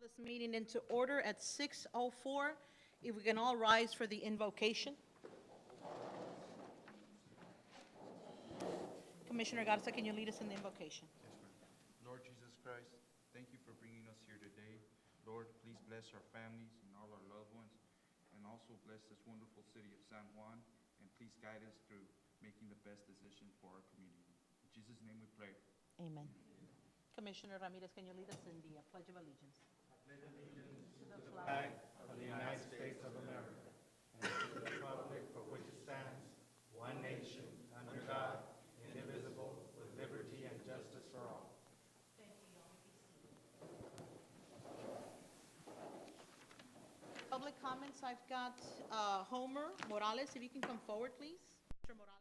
This meeting into order at 6:04. If we can all rise for the invocation. Commissioner Garza, can you lead us in the invocation? Yes, ma'am. Lord Jesus Christ, thank you for bringing us here today. Lord, please bless our families and all our loved ones, and also bless this wonderful city of San Juan, and please guide us through making the best decision for our community. In Jesus' name we pray. Amen. Commissioner Ramirez, can you lead us in the Pledge of Allegiance? Flag of the United States of America and to the republic for which it stands, one nation, under God, indivisible, with liberty and justice for all. Public comments, I've got Homer Morales, if you can come forward, please. Mr. Morales.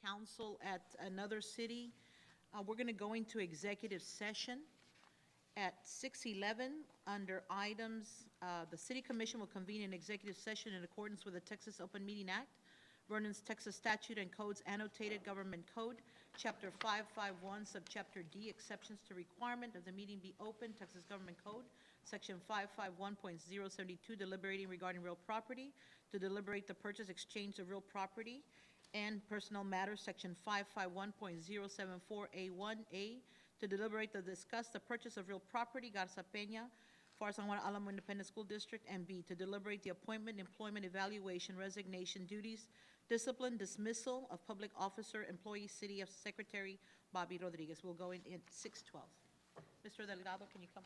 council at another city. We're going to go into executive session at 6:11 under items. The city commission will convene an executive session in accordance with the Texas Open Meeting Act, Vernon's Texas statute and codes annotated government code, chapter 551, subchapter D, exceptions to requirement of the meeting be open, Texas government code, section 551.072, deliberating regarding real property, to deliberate the purchase, exchange of real property, and personnel matters, section 551.074A1A, to deliberate to discuss the purchase of real property, Garza Peña, FAR San Juan Alamo Independent School District, and B, to deliberate the appointment, employment, evaluation, resignation, duties, discipline, dismissal of public officer, employee, City of Secretary Bobby Rodriguez. We'll go in 6:12. Mr. Delgado, can you come?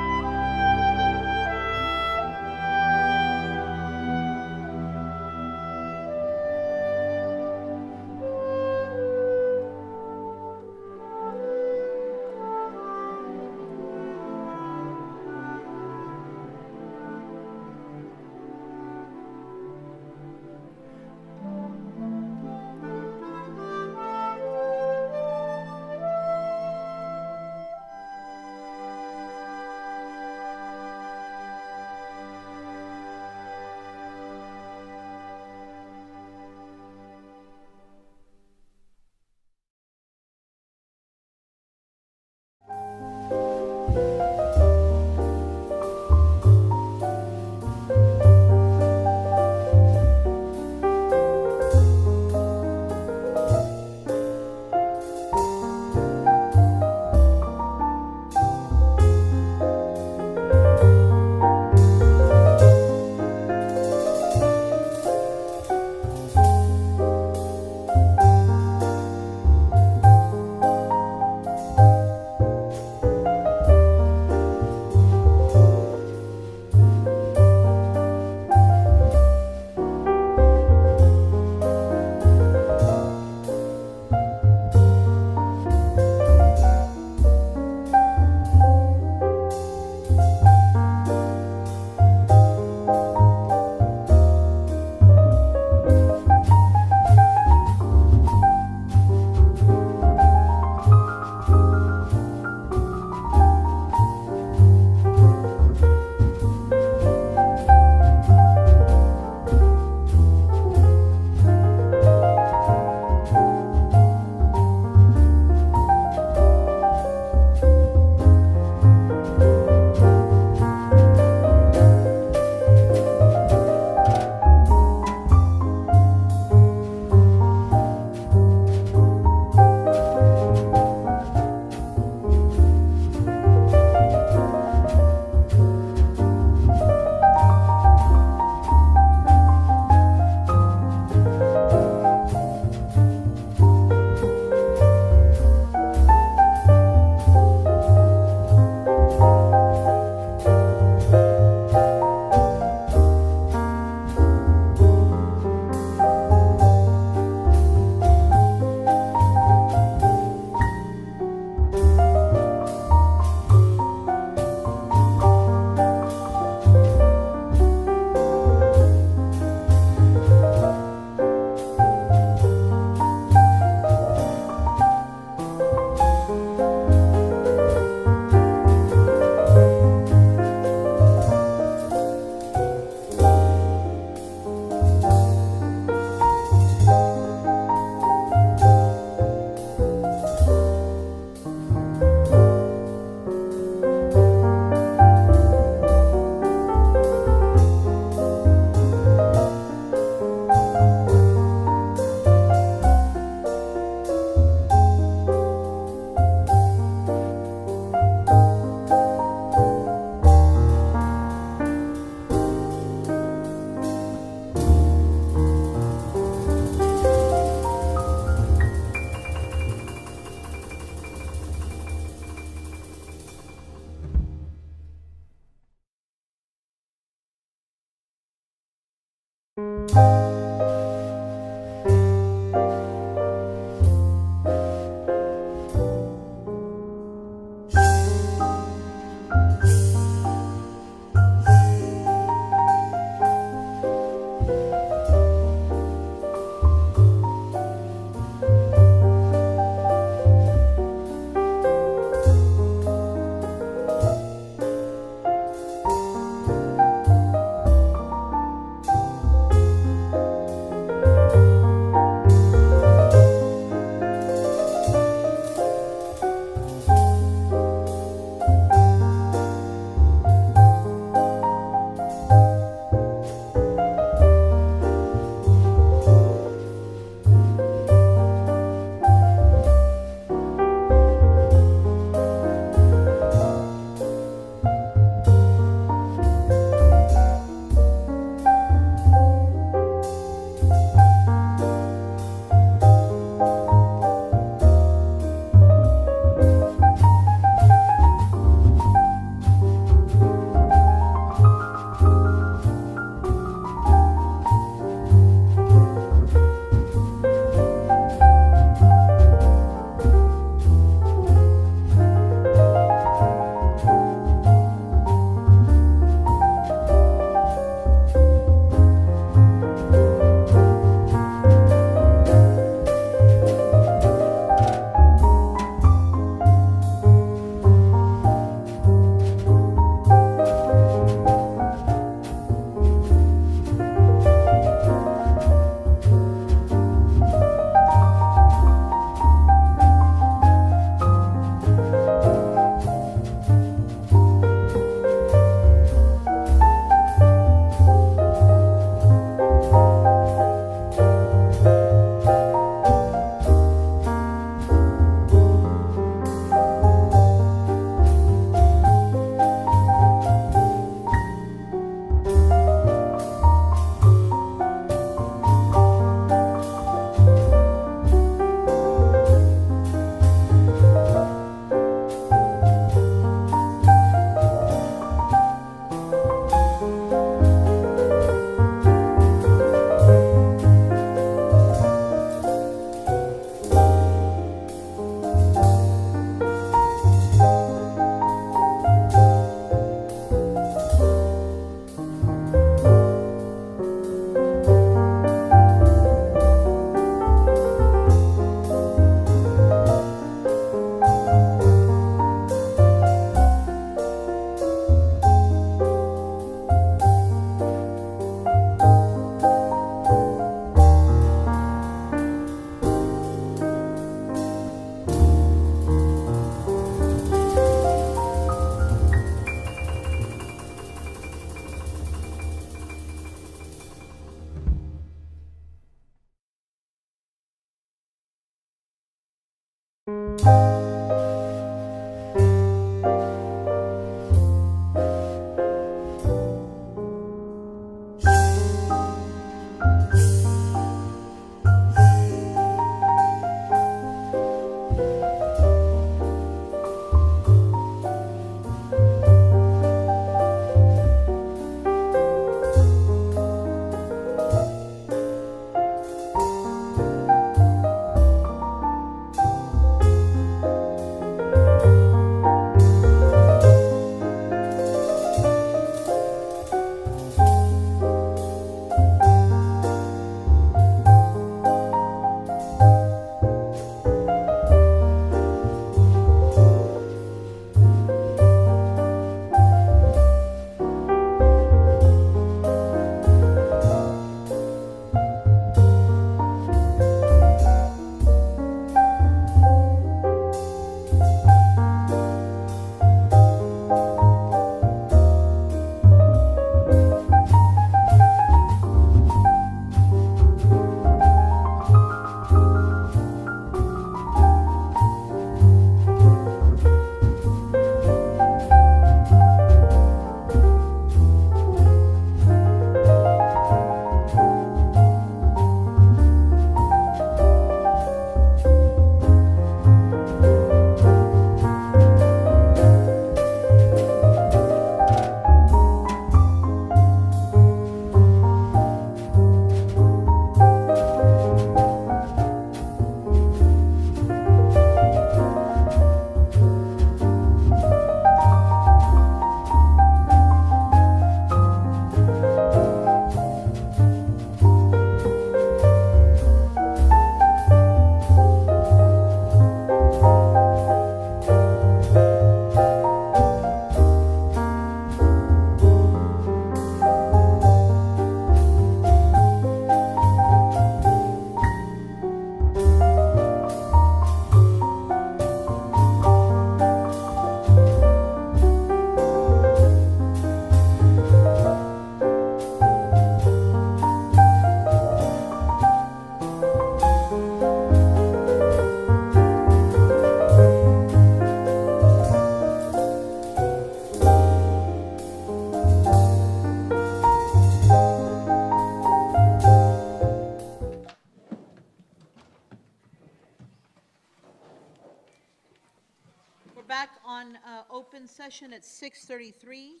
session at 6:33.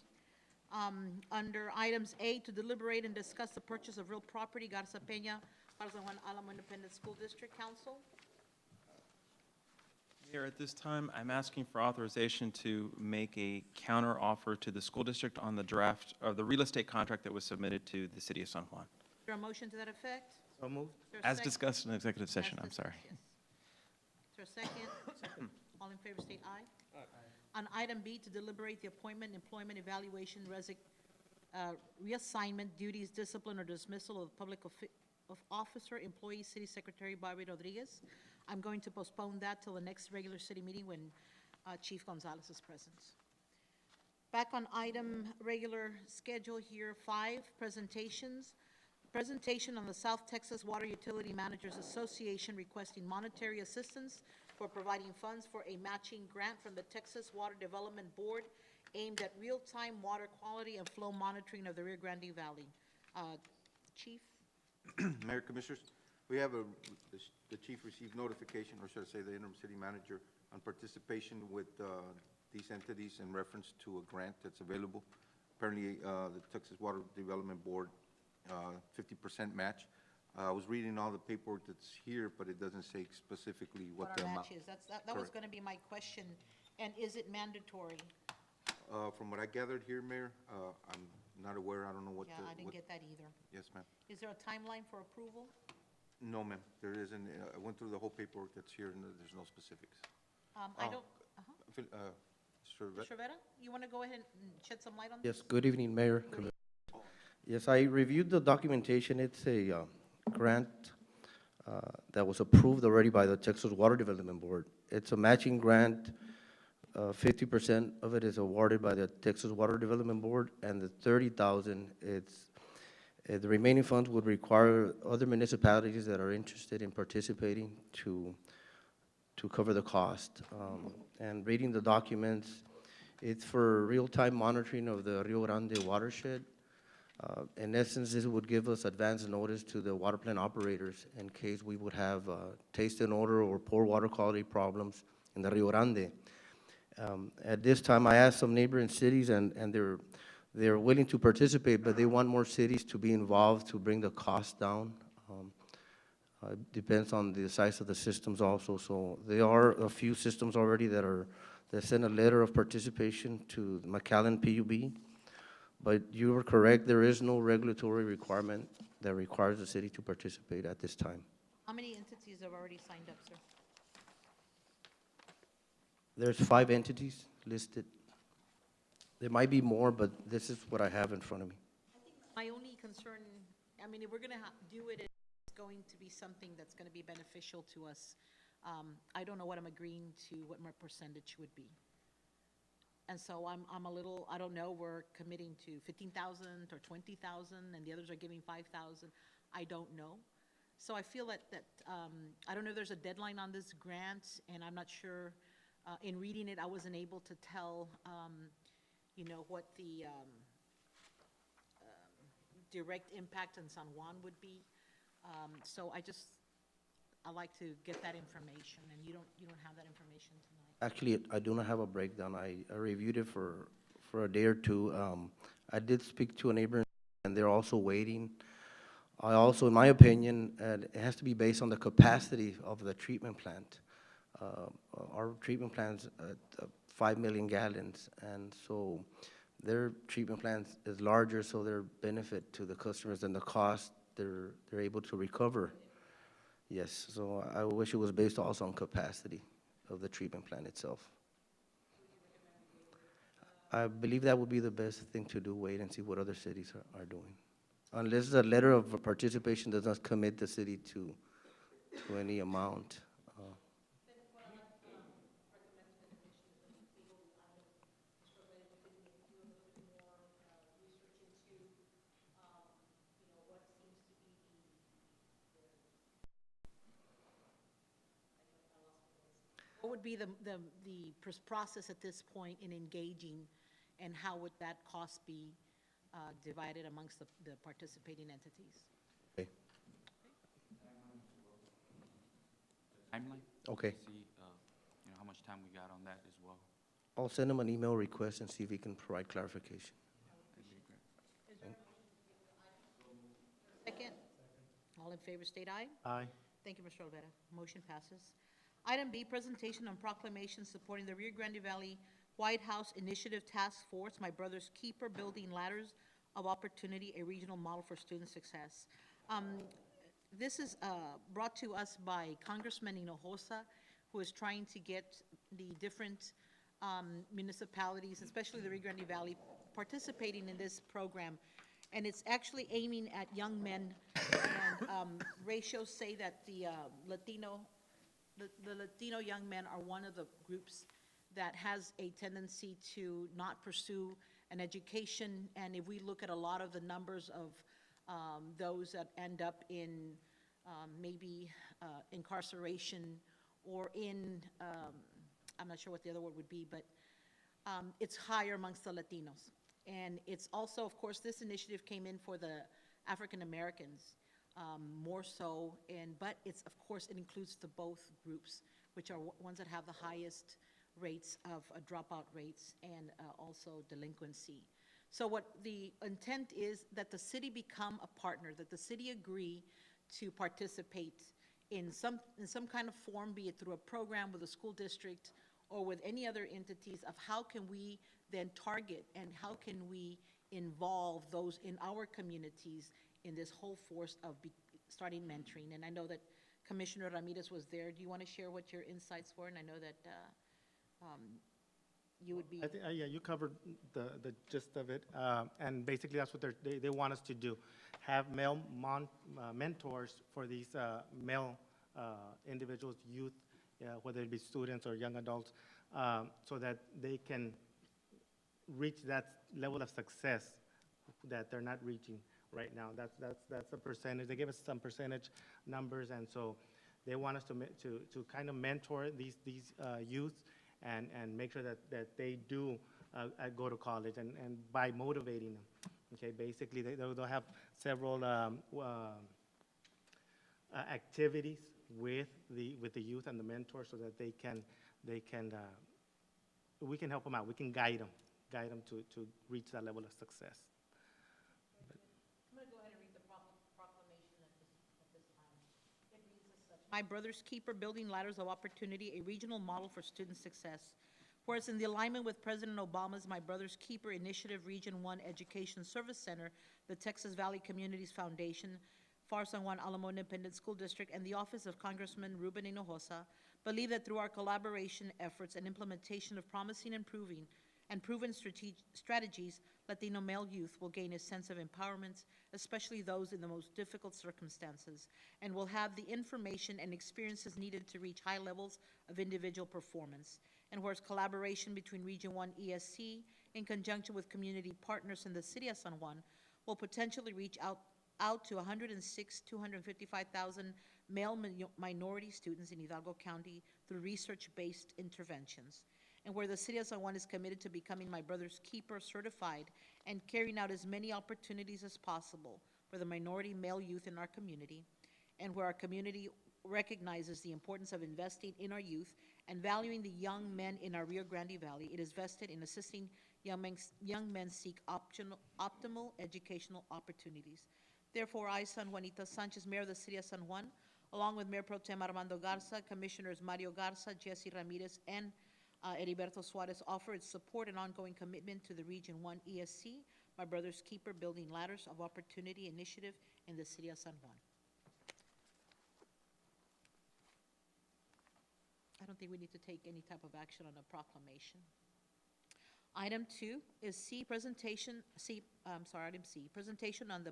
Under items A, to deliberate and discuss the purchase of real property, Garza Peña, para San Juan Alamo Independent School District. Council? Mayor, at this time, I'm asking for authorization to make a counter offer to the school district on the draft of the real estate contract that was submitted to the city of San Juan. Is there a motion to that effect? So moved. Is there a As sec- discussed in executive session, As I'm sorry. discussed, yes. Is there a second? All in favor state aye. On item B, to deliberate the appointment, employment, evaluation, reassignment, duties, discipline, or dismissal of public of officer, employee, city secretary Barbie Rodriguez. I'm going to postpone that till the next regular city meeting when Chief Gonzalez is present. Back on item regular schedule here, 5, presentations. Presentation on the South Texas Water Utility Managers Association requesting monetary assistance for providing funds for a matching grant from the Texas Water Development Board aimed at real-time water quality and flow monitoring of the Rio Grande Valley. Chief? Mayor, Commissioners, we have the chief received notification, or should I say the interim city manager, on participation with these entities in reference to a grant that's available. Apparently, the Texas Water Development Board, 50% match. I was reading all the paperwork that's here, but it doesn't say specifically what the our amount. match is. That was Correct. going to be my question. And is it mandatory? From what I gathered here, Mayor, I'm not aware, I don't know what Yeah, the. I didn't get that either. Yes, ma'am. Is there a timeline for approval? No, ma'am, there isn't. I went through the whole paperwork that's here, and there's no specifics. I Oh. don't, Mr. Rivera? Mr. Rivera, you want to go ahead and shed some light on this? Yes, good evening, Mayor. Good evening. Yes, I reviewed the documentation. It's a grant that was approved already by the Texas Water Development Board. It's a matching grant. 50% of it is awarded by the Texas Water Development Board, and the 30,000, the remaining funds would require other municipalities that are interested in participating to cover the cost. And reading the documents, it's for real-time monitoring of the Rio Grande watershed. In essence, this would give us advance notice to the water plant operators in case we would have taste and odor or poor water quality problems in the Rio Grande. At this time, I asked some neighboring cities, and they're willing to participate, but they want more cities to be involved to bring the cost down. It depends on the size of the systems also. So there are a few systems already that sent a letter of participation to the McAllen PUB. But you are correct, there is no regulatory requirement that requires the city to participate at this time. How many entities have already signed up, sir? There's 5 entities listed. There might be more, but this is what I have in front of me. My only concern, I mean, if we're going to do it, it's going to be something that's going to be beneficial to us. I don't know what I'm agreeing to, what my percentage would be. And so I'm a little, I don't know, we're committing to 15,000 or 20,000, and the others are giving 5,000. I don't know. So I feel that I don't know if there's a deadline on this grant, and I'm not sure. In reading it, I wasn't able to tell, what the direct impact on San Juan would be. So I like to get that information, and you don't have that information tonight. Actually, I do not have a breakdown. I reviewed it for a day or two. I did speak to a neighbor, and they're also waiting. I also, in my opinion, it has to be based on the capacity of the treatment plant. Our treatment plant's at 5 million gallons, and so their treatment plant is larger, so their benefit to the customers and the cost they're able to recover. Yes, so I wish it was based also on capacity of the treatment plant itself. I believe that would be the best thing to do, wait and see what other cities are doing. Unless the letter of participation does not commit the city to any amount. What would be the process at this point in engaging, and how would that cost be divided amongst the participating entities? Okay. Timeline? Okay. See, how much time we got on that as well. I'll send him an email request and see if he can provide clarification. Second? All in favor, state aye. Aye. Thank you, Mr. Olvera. Motion passes. Item B, presentation on proclamation supporting the Rio Grande Valley White House Initiative Task Force, My Brother's Keeper, Building Ladders of Opportunity, a regional model for student success. This is brought to us by Congressman Hinojosa, who is trying to get the different municipalities, especially the Rio Grande Valley, participating in this program. And it's actually aiming at young men. And ratios say that the Latino young men are one of the groups that has a tendency to not pursue an education. And if we look at a lot of the numbers of those that end up in maybe incarceration or in, I'm not sure what the other word would be, but it's higher amongst the Latinos. And it's also, of course, this initiative came in for the African Americans more so, but it's, of course, it includes the both groups, which are ones that have the highest rates of dropout rates and also delinquency. So what the intent is that the city become a partner, that the city agree to participate in some kind of form, be it through a program with a school district or with any other entities, of how can we then target and how can we involve those in our communities in this whole force of starting mentoring. And I know that Commissioner Ramirez was there. Do you want to share what your insights were? And I know that you would be. Yeah, you covered the gist of it. And basically, that's what they want us to do. Have male mentors for these male individuals, youth, whether it be students or young adults, so that they can reach that level of success that they're not reaching right now. That's a percentage. They give us some percentage numbers, and so they want us to kind of mentor these youth and make sure that they do go to college, and by motivating them. Okay, basically they'll have several activities with the youth and the mentors, so that we can help them out. We can guide them to reach that level of success. I'm going to go ahead and read the proclamation at this time. It reads as such: My Brother's Keeper, Building Ladders of Opportunity, a regional model for student success. Whereas in the alignment with President Obama's My Brother's Keeper Initiative Region 1 Education Service Center, the Texas Valley Communities Foundation, FAR San Juan Alamo Independent School District, and the Office of Congressman Ruben Hinojosa believe that through our collaboration efforts and implementation of promising and proven strategies, Latino male youth will gain a sense of empowerment, especially those in the most difficult circumstances, and will have the information and experiences needed to reach high levels of individual performance. And whereas collaboration between Region 1 ESC, in conjunction with community partners in the city of San Juan, will potentially reach out to 255,000 male minority students in Hidalgo County through research-based interventions. And where the city of San Juan is committed to becoming My Brother's Keeper certified and carrying out as many opportunities as possible for the minority male youth in our community, and where our community recognizes the importance of investing in our youth and valuing the young men in our Rio Grande Valley, it is vested in assisting young men seek optimal educational opportunities. Therefore, I, San Juanita Sanchez, Mayor of the City of San Juan, along with Mayor Pro Tem Armando Garza, Commissioners Mario Garza, Jesse Ramirez, and Heriberto Suarez, offer its support and ongoing commitment to the Region 1 ESC, My Brother's Keeper, Building Ladders of Opportunity initiative in the City of San Juan. I don't think we need to take any type of action on a proclamation. Item 2 is item C, presentation on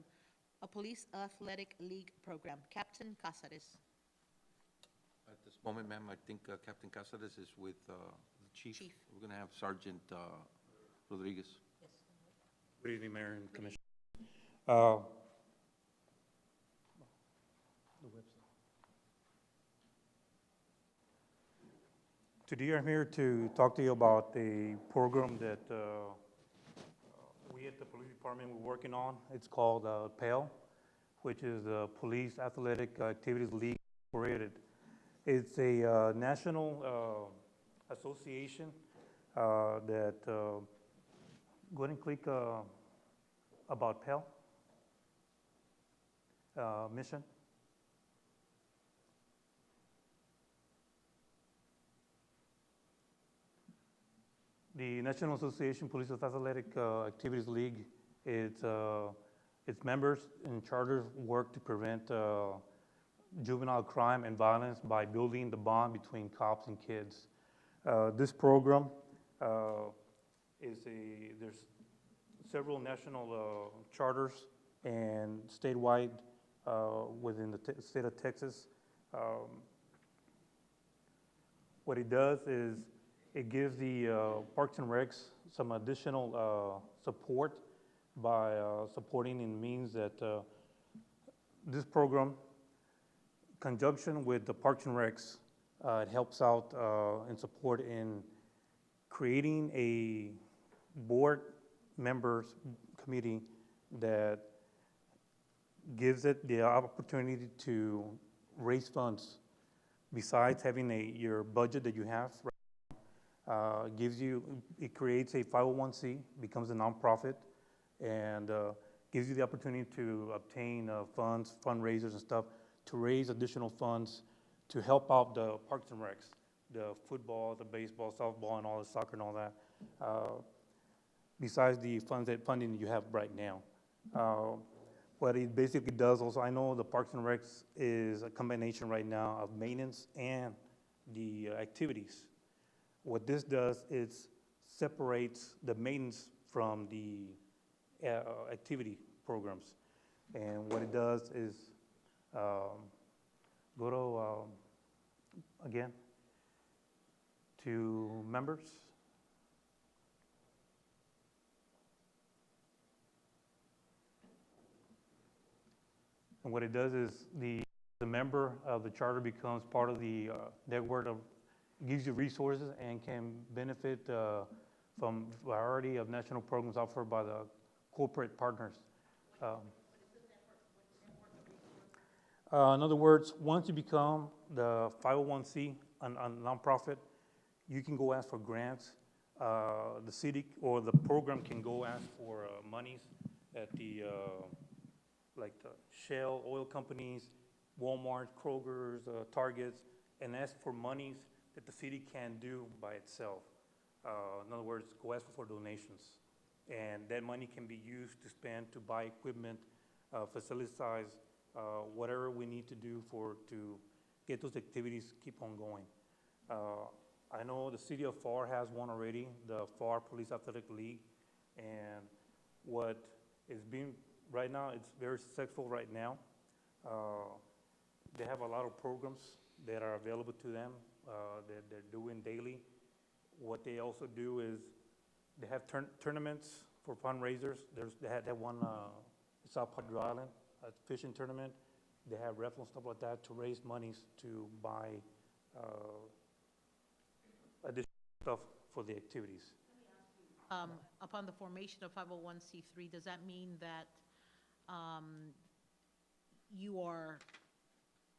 a Police Athletic League program. Captain Cáceres. At this moment, ma'am, I think Captain Casares is with the chief. We're going to have Sergeant Rodriguez. Yes. Good evening, Mayor and Commissioner. Today I'm here to talk to you about a program that we at the police department we're working on. It's called PAL, which is the Police Athletic Activities League Incorporated. It's a national association go ahead and click about Pell mission. The National Association Police of Athletic Activities League, its members and charters work to prevent juvenile crime and violence by building the bond between cops and kids. This program there's several national charters and statewide within the state of Texas. What it does is it gives the Parks and Recs some additional support by supporting in means that this program, conjunction with the Parks and Recs, it helps out and support in creating a board members committee that gives it the opportunity to raise funds besides having your budget that you have. It creates a 501c, becomes a nonprofit, and gives you the opportunity to obtain funds, fundraisers and stuff, to raise additional funds to help out the Parks and Recs, the football, the baseball, softball, and all the soccer and all that, besides the funding you have right now. What it basically does also, I know the Parks and Recs is a combination right now of maintenance and the activities. What this does is separates the maintenance from the activity programs. And what it does is, go to, again, to members. And what it does is the member of the charter becomes part of the network of, gives you resources and can benefit from a variety of national programs offered by the corporate partners. In other words, once you become the 501c, a nonprofit, you can go ask for grants. The city or the program can go ask for monies at the, like the Shell oil companies, Walmart, Kroger's, Targets, and ask for monies that the city can do by itself. In other words, go ask for donations. And that money can be used to spend to buy equipment, facilitize whatever we need to do to get those activities keep on going. I know the city of FAR has one already, the FAR Police Athletic League, and what is being, right now, it's very successful right now. They have a lot of programs that are available to them that they're doing daily. What they also do is they have tournaments for fundraisers. They had one South Padre Island, a fishing tournament. They have raffles and stuff like that to raise monies to buy additional stuff for the activities. Upon the formation of 501c3, does that mean that you are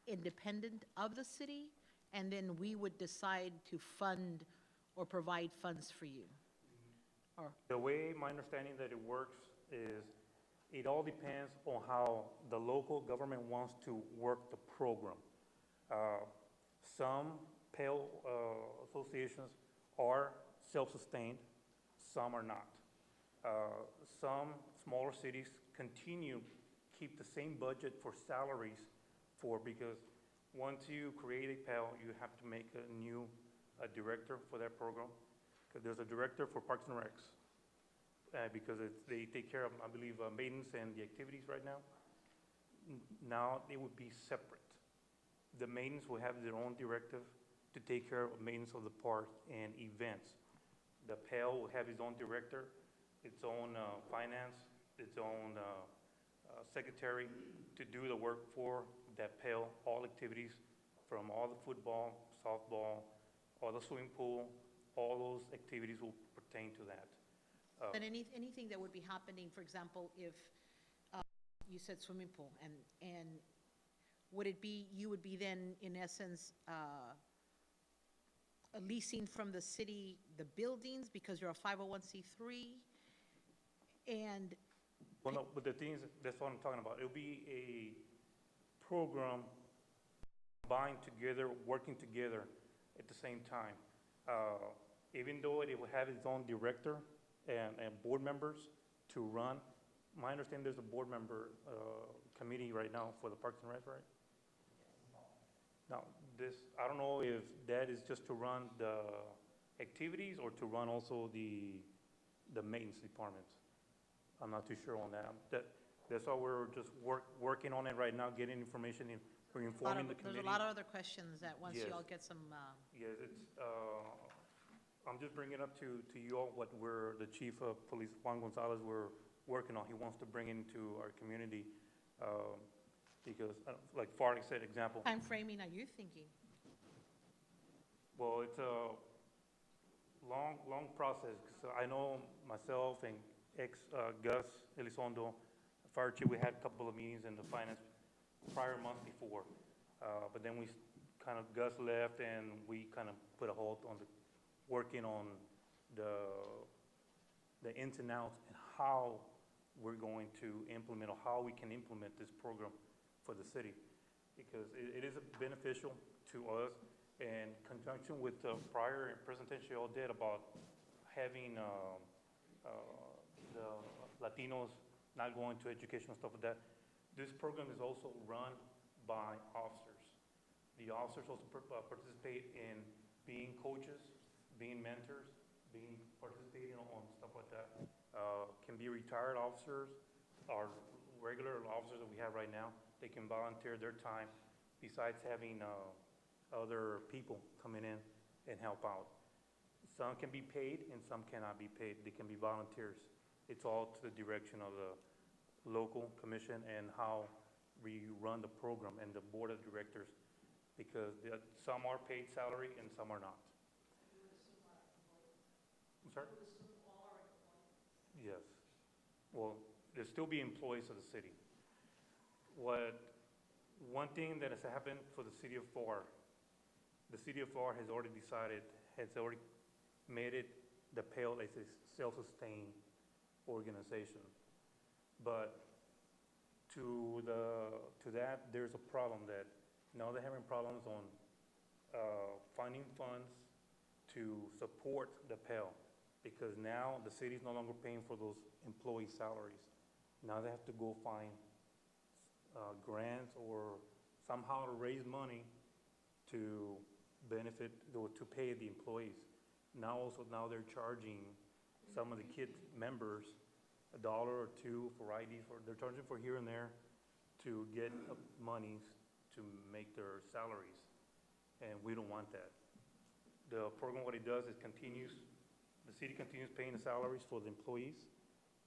independent of the city, and then we would decide to fund or provide funds for you? Or The way my understanding that it works is it all depends on how the local government wants to work the program. Some PAL associations are self-sustained, some are not. Some smaller cities keep the same budget for salaries because once you create a PAL, you have to make a new director for that program. Because there's a director for Parks and Recs, because they take care of, I believe, maintenance and the activities right now. Now it would be separate. The maintenance will have their own directive to take care of maintenance of the park and events. The PAL will have its own director, its own finance, its own secretary to do the work for that PAL, all activities from all the football, softball, all the swimming pool, all those activities will pertain to that. and anything that would be happening, for example, if you said swimming pool, and would it be, you would be then, in essence, leasing from the city, the buildings, because you're a 501c3, and, Well, no, but the thing is, that's what I'm talking about. It'll be a program combined together, working together at the same time. Even though it will have its own director and board members to run, my understanding there's a board member committee right now for the Parks and Rec, right? Now, this, I don't know if that is just to run the activities or to run also the maintenance departments. I'm not too sure on that. That's why we're just working on it right now, getting information in, we're informing the committee. there's a lot of other questions that once you Yes. all get some, Yes, it's, I'm just bringing up to you all what we're, the chief of police, Juan Gonzalez, we're working on. He wants to bring into our community, because, like Farley said, example, time framing are you thinking? well, it's a long process. So I know myself and Gus Elizondo, fire chief, we had a couple of meetings in the finance prior month before. But then kind of, Gus left and we kind of put a halt on working on the ins and outs and how we're going to implement, or how we can implement this program for the city. Because it is beneficial to us, in conjunction with the prior presentation you all did about having the Latinos not going to education and stuff like that. This program is also run by officers. The officers also participate in being coaches, being mentors, participating on stuff like that. Can be retired officers or regular officers that we have right now. They can volunteer their time besides having other people coming in and help out. Some can be paid and some cannot be paid. They can be volunteers. It's all to the direction of the local commission and how we run the program and the board of directors, because some are paid salary and some are not. I'm sorry? Yes. Well, there'll still be employees of the city. One thing that has happened for the city of FAR, the city of FAR has already decided, has already made it the PALE as a self-sustained organization. But to that, there's a problem that now they're having problems on finding funds to support the PALE, because now the city is no longer paying for those employee salaries. Now they have to go find grants or somehow to raise money to benefit or to pay the employees. Now they're charging some of the kid members $1 or $2 for IDs, they're charging for here and there to get monies to make their salaries, and we don't want that. The program, what it does is the city continues paying the salaries for the employees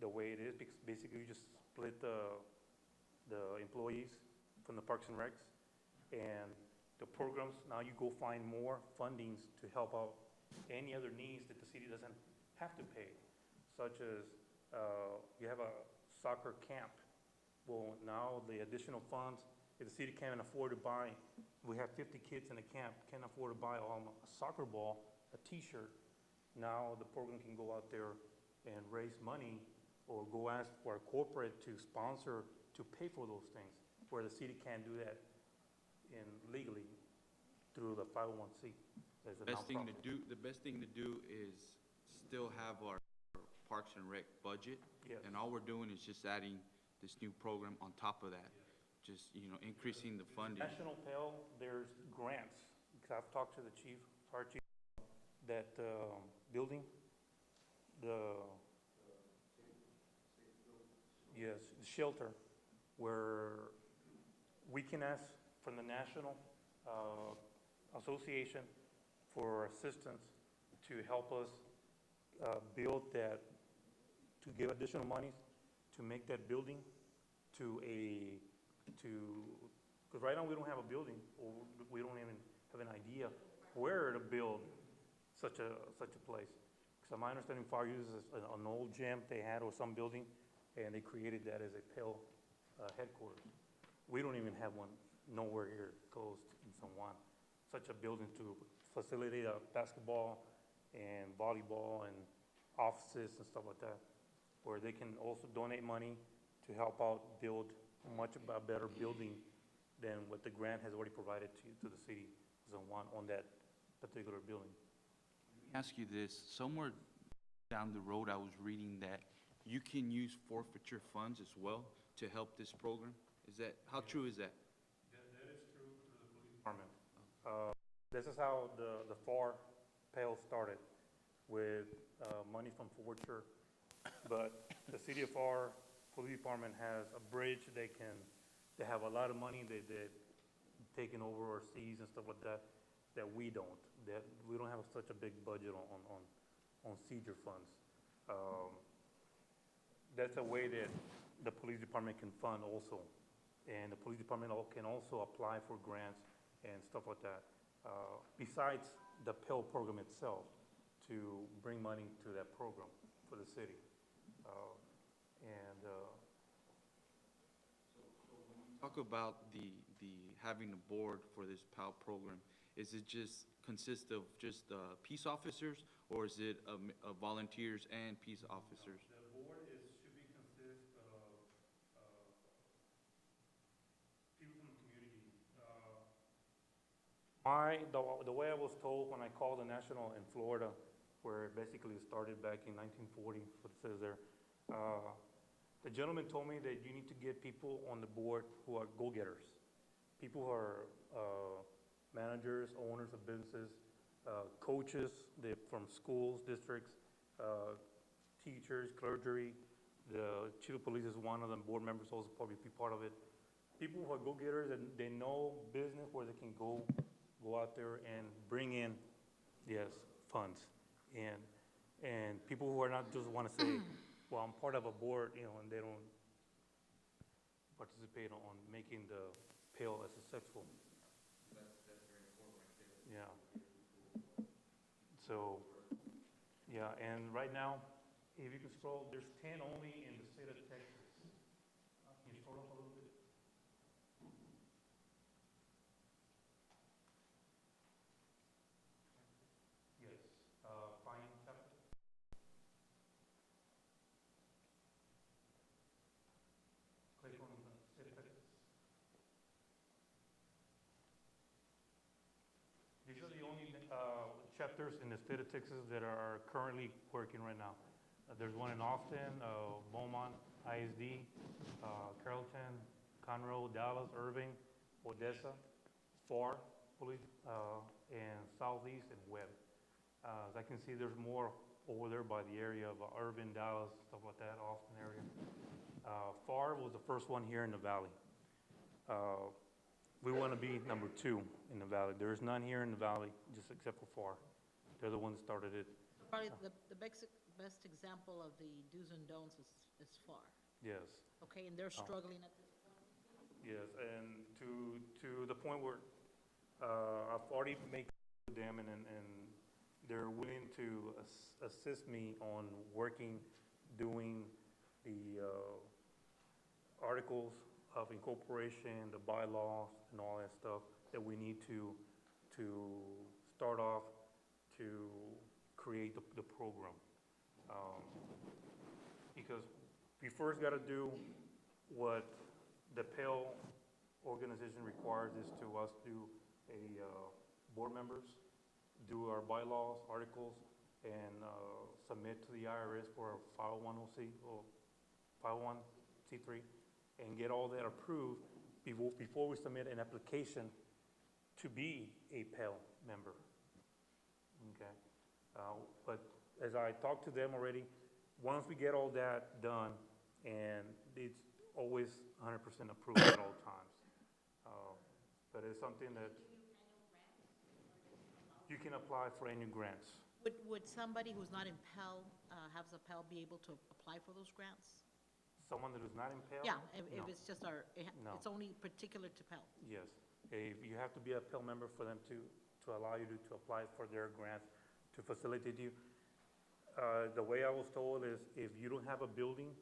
the way it is, because basically you just split the employees from the Parks and Recs, and the programs, now you go find more fundings to help out any other needs that the city doesn't have to pay, such as you have a soccer camp. Well, now the additional funds, if the city can't afford to buy, we have 50 kids in a camp, can't afford to buy a soccer ball, a t-shirt. Now the program can go out there and raise money or go ask for a corporate to sponsor to pay for those things, where the city can't do that legally through the 501c. There's a Best thing to nonprofit. do, the best thing to do is still have our Parks and Rec budget. Yes. And all we're doing is just adding this new program on top of that. Just, increasing the funding. National PAL, there's grants, because I've talked to the chief, fire chief, that building, yes, the shelter, where we can ask from the National Association for assistance to help us build that, to give additional monies to make that building because right now we don't have a building, or we don't even have an idea where to build such a place. Because my understanding, FAR uses an old gym they had or some building, and they created that as a PAL headquarters. We don't even have one nowhere here close in San Juan, such a building to facilitate basketball and volleyball and offices and stuff like that, where they can also donate money to help out build much a better building than what the grant has already provided to the city of San Juan on that particular building. Let me ask you this, somewhere down the road, I was reading that you can use forfeiture funds as well to help this program? Is that, how true is that? That is true through the police department. This is how the FAR PAL started, with money from forfeiture. But the city of FAR Police Department has a bridge, they have a lot of money they've taken over overseas and stuff like that, that we don't. That we don't have such a big budget on seizure funds. That's a way that the police department can fund also. And the police department can also apply for grants and stuff like that. Besides the Pell program itself, to bring money to that program for the city. Talk about the having a board for this PAL program. Is it just consist of just peace officers, or is it volunteers and peace officers? The board should be consist of people from the community. The way I was told when I called the national in Florida, where it basically started back in 1940, what it says there, the gentleman told me that you need to get people on the board who are go-getters, people who are managers, owners of businesses, coaches from schools, districts, teachers, clergy. The chief of police is one of them. Board members also probably be part of it. People who are go-getters and they know business where they can go out there and bring in, yes, funds. And people who are not just want to say, well, I'm part of a board, and they don't participate on making the PAL as successful. That's very important right there. Yeah. So, yeah, and right now, if you can scroll, there's 10 only in the state of Texas. Can you scroll up a little bit? Yes, Pine Chapter. Click on the state of Texas. These are the only chapters in the state of Texas that are currently working right now. There's one in Austin, Beaumont, ISD, Carrollton, Conroe, Dallas, Irving, Odessa, FAR, Police, and Southeast and Webb. As I can see, there's more over there by the area of Irving, Dallas, stuff like that, Austin area. FAR was the first one here in the valley. We want to be number 2 in the valley. There is none here in the valley, just except for FAR. They're the ones that started it. Probably the best example of the do's and don'ts is FAR. Yes, Okay, and they're struggling at this point. yes, and to the point where I've already made with them, and they're willing to assist me on working, doing the articles of incorporation, the bylaws, and all that stuff that we need to start off to create the program. Because we first got to do what the PAL organization requires is to us do a board members, do our bylaws, articles, and submit to the IRS for a 501c or 501c3, and get all that approved before we submit an application to be a PAL member. Okay, but as I talked to them already, once we get all that done, and it's always 100% approved at all times. But it's something that you can apply for any grants. Would somebody who's not in Pell, has a Pell, be able to apply for those grants? Someone that is not in PAL? Yeah, if No. it's just No. it's only particular to Pell. Yes, you have to be a PAL member for them to allow you to apply for their grants to facilitate you. The way I was told is if you don't have a building,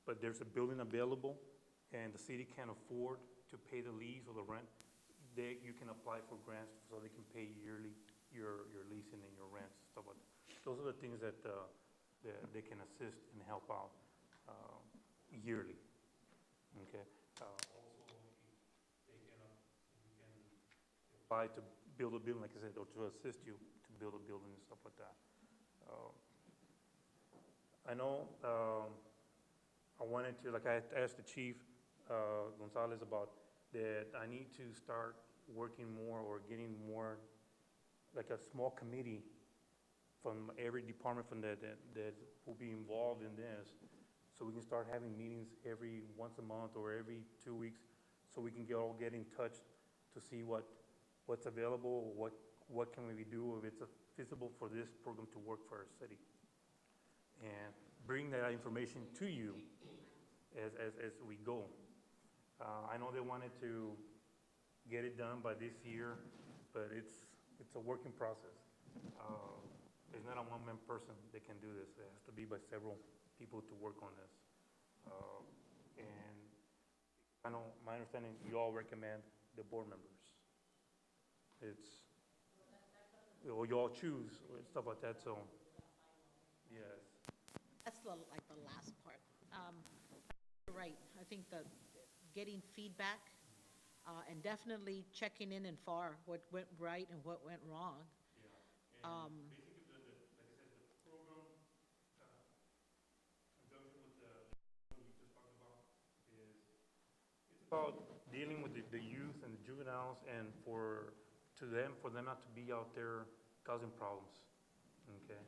but there's a building available and the city can't afford to pay the lease or the rent, you can apply for grants so they can pay yearly your leasing and your rents, stuff like that. Those are the things that they can assist and help out yearly, okay? Also, they can apply to build a building, like I said, or to assist you to build a building and stuff like that. I know I wanted to, like I asked the chief, Gonzalez, about that I need to start working more or getting more, like a small committee from every department from that will be involved in this, so we can start having meetings every once a month or every 2 weeks, so we can all get in touch to see what's available, what can we do, if it's feasible for this program to work for our city. And bring that information to you as we go. I know they wanted to get it done by this year, but it's a working process. There's not a one-man person that can do this. It has to be by several people to work on this. And I know, my understanding, you all recommend the board members. Or you all choose, or stuff like that, so, yes. That's like the last part. You're right, I think that getting feedback, and definitely checking in and FAR, what went right and what went wrong. Basically, like I said, the program, conjunction with the we just talked about, it's about dealing with the youth and the juveniles, and for them not to be out there causing problems, okay?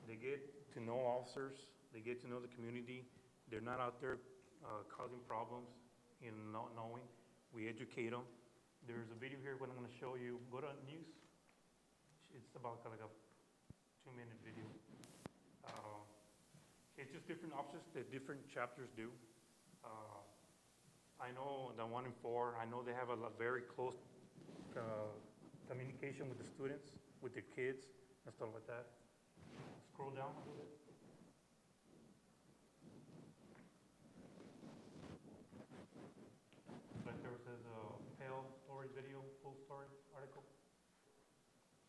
They get to know officers, they get to know the community, they're not out there causing problems in not knowing. We educate them. There's a video here what I'm gonna show you. Go to news. It's about like a 2-minute video. It's just different options that different chapters do. I know the one in 4, I know they have a very close communication with the students, with their kids, and stuff like that. Scroll down a little bit. Like there says Pale story video, full story article.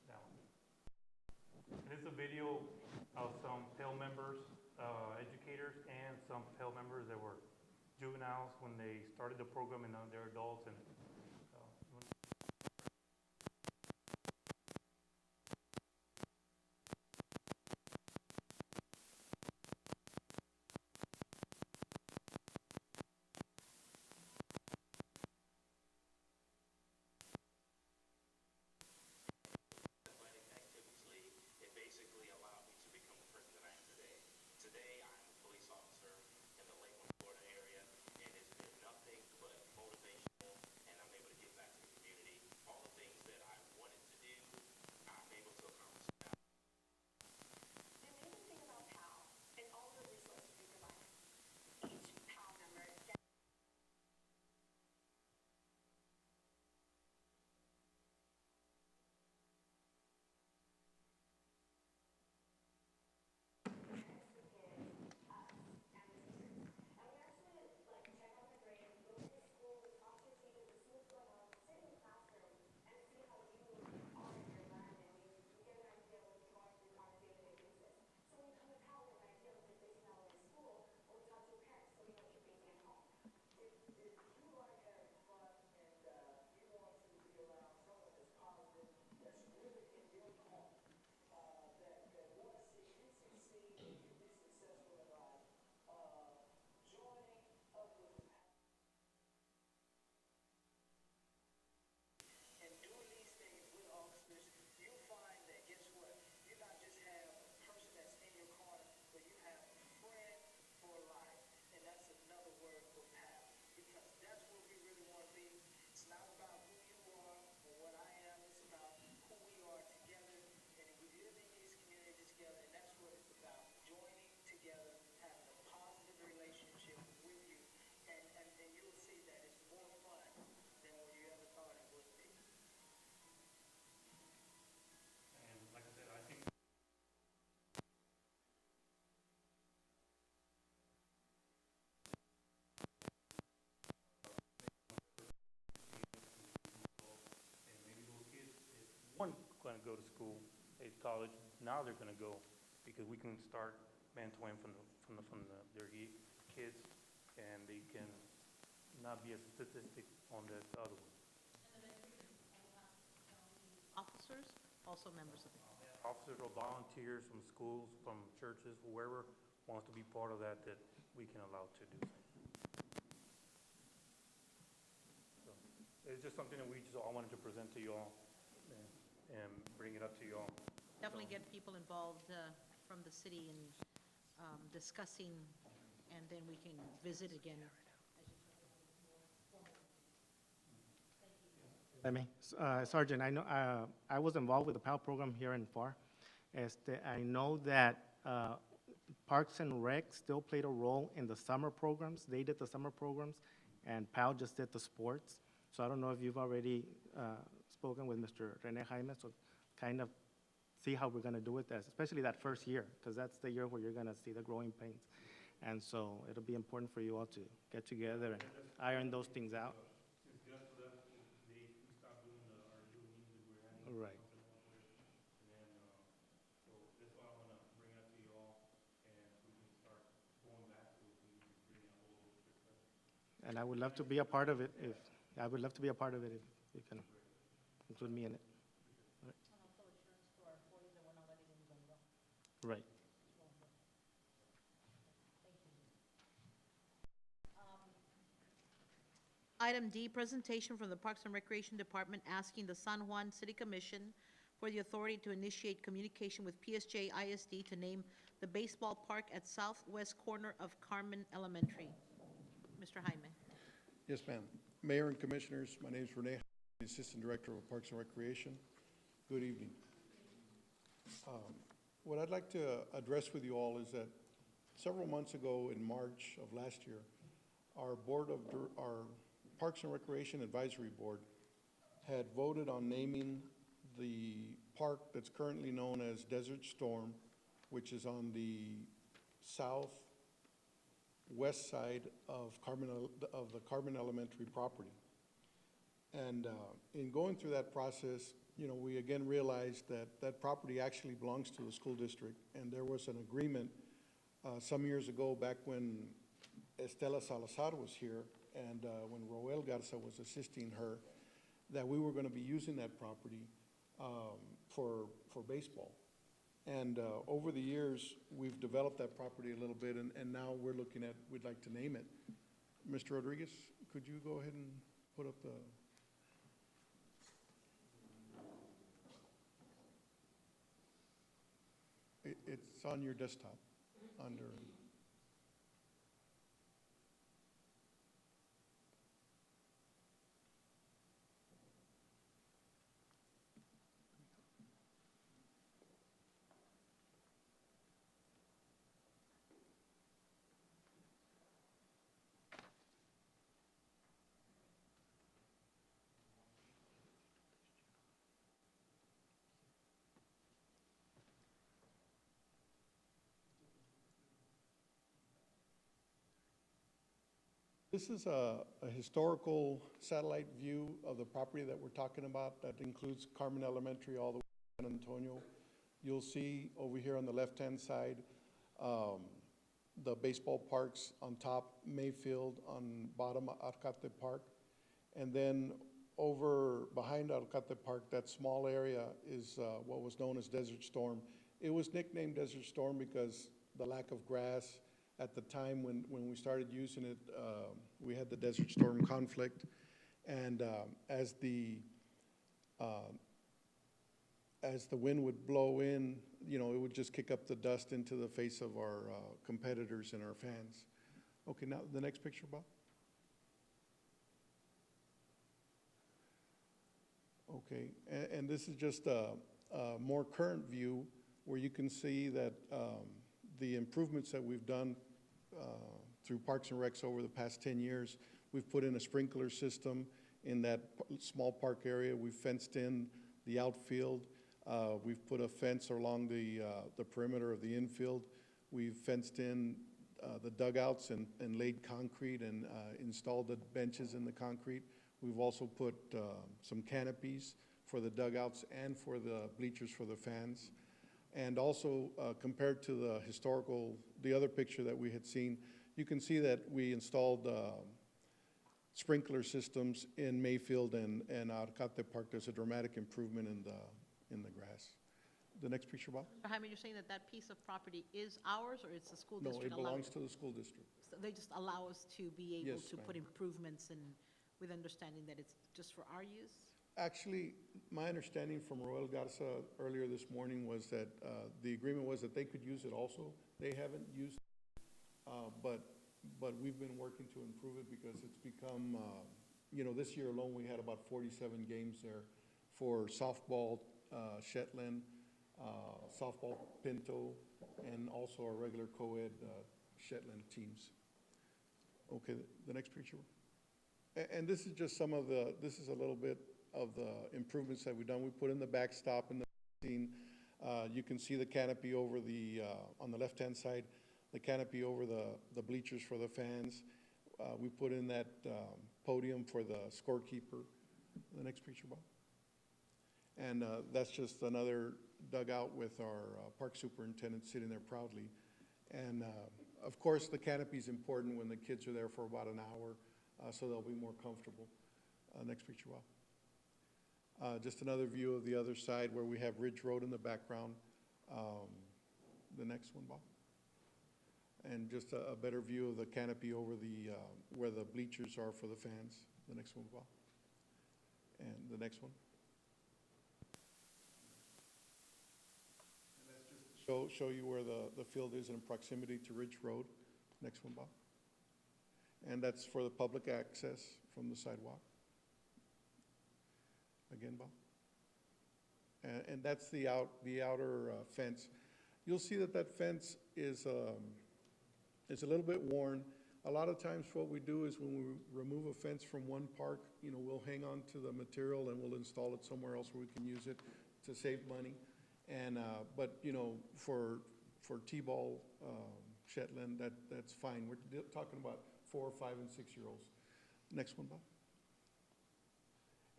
That one. And it's a video of some Pale members, educators, and some Pale members that were juveniles when they started the program, and now they're adults. And going to go to school, college. Now they're going to go because we can start mentoring their kids, and they can not be a statistic on the other one. Officers, also members of the, Officers or volunteers from schools, from churches, whoever wants to be part of that, that we can allow to do so. So, it's just something that we just all wanted to present to you all and bring it up to you all. definitely get people involved from the city in discussing, and then we can visit again. I mean, Sergeant, I know, I was involved with the PAL program here in FAR. I know that Parks and Rec still played a role in the summer programs. They did the summer programs, and PAL just did the sports. So I don't know if you've already spoken with Mr. Rene Jaime, so kind of see how we're gonna do it, especially that first year, because that's the year where you're gonna see the growing pains. And so it'll be important for you all to get together and iron those things out. Right. And then, so that's why I want to bring it up to you all, and we can start going back to it, so we can bring a whole discussion. And I would love to be a part of it if you can include me in it. All right. And also assurance to our employees that we're not letting anybody go. Right. Item D, presentation from the Parks and Recreation Department asking the San Juan City Commission for the authority to initiate communication with PSJ ISD to name the baseball park at southwest corner of Carmen Elementary. Mr. Jaime. Yes, ma'am. Mayor and Commissioners, my name is Rene, the Assistant Director of Parks and Recreation. Good evening. What I'd like to address with you all is that several months ago in March of last year, our Parks and Recreation Advisory Board had voted on naming the park that's currently known as Desert Storm, which is on the southwest side of the Carmen Elementary property. And in going through that process, you know, we again realized that that property actually belongs to the school district, and there was an agreement some years ago, back when Estela Salazar was here, and when Roel Garza was assisting her, that we were going to be using that property for baseball. And over the years, we've developed that property a little bit, and now we'd like to name it. Mr. Rodriguez, could you go ahead and put up the... It's on your desktop, under... This is a historical satellite view of the property that we're talking about that includes Carmen Elementary all the way to San Antonio. You'll see over here on the left-hand side, the baseball parks on top, Mayfield, on bottom, Arcate Park. And then over behind Arcate Park, that small area is what was known as Desert Storm. It was nicknamed Desert Storm because the lack of grass. At the time when we started using it, we had the Desert Storm conflict. And as the wind would blow in, you know, it would just kick up the dust into the face of our competitors and our fans. Okay, now the next picture, Bob. Okay, and this is just a more current view where you can see that the improvements that we've done through Parks and Recs over the past 10 years. We've put in a sprinkler system in that small park area. We've fenced in the outfield. We've put a fence along the perimeter of the infield. We've fenced in the dugouts and laid concrete and installed the benches in the concrete. We've also put some canopies for the dugouts and for the bleachers for the fans. And also, compared to the other picture that we had seen, you can see that we installed sprinkler systems in Mayfield and Arcate Park. There's a dramatic improvement in the grass. The next picture, Bob? Jaime, you're saying that that piece of property is ours, or it's the school No, district it allowed? belongs to the school district. So they just allow us to be able Yes, to put ma'am. improvements and with understanding that it's just for our use? Actually, my understanding from Roel Garza earlier this morning was that the agreement was that they could use it also. They haven't used, but we've been working to improve it because it's become, this year alone, we had about 47 games there for softball, Shetland, softball Pinto, and also our regular co-ed Shetland teams. Okay, the next picture. And this is just this is a little bit of the improvements that we've done. We put in the backstop in the scene. You can see the canopy over on the left-hand side, the canopy over the bleachers for the fans. We put in that podium for the scorekeeper. The next picture, Bob. And that's just another dugout with our park superintendent sitting there proudly. And of course, the canopy is important when the kids are there for about an hour, so they'll be more comfortable. Next picture, Bob. Just another view of the other side where we have Ridge Road in the background. The next one, Bob. And just a better view of the canopy over where the bleachers are for the fans. The next one, Bob. And the next one. Show you where the field is in proximity to Ridge Road. Next one, Bob. And that's for the public access from the sidewalk. Again, Bob. And that's the outer fence. You'll see that fence is a little bit worn. A lot of times what we do is when we remove a fence from one park, we'll hang on to the material and we'll install it somewhere else where we can use it to save money. And, but, for T-ball, Shetland, that's fine. We're talking about 4, 5, and 6-year-olds. Next one, Bob.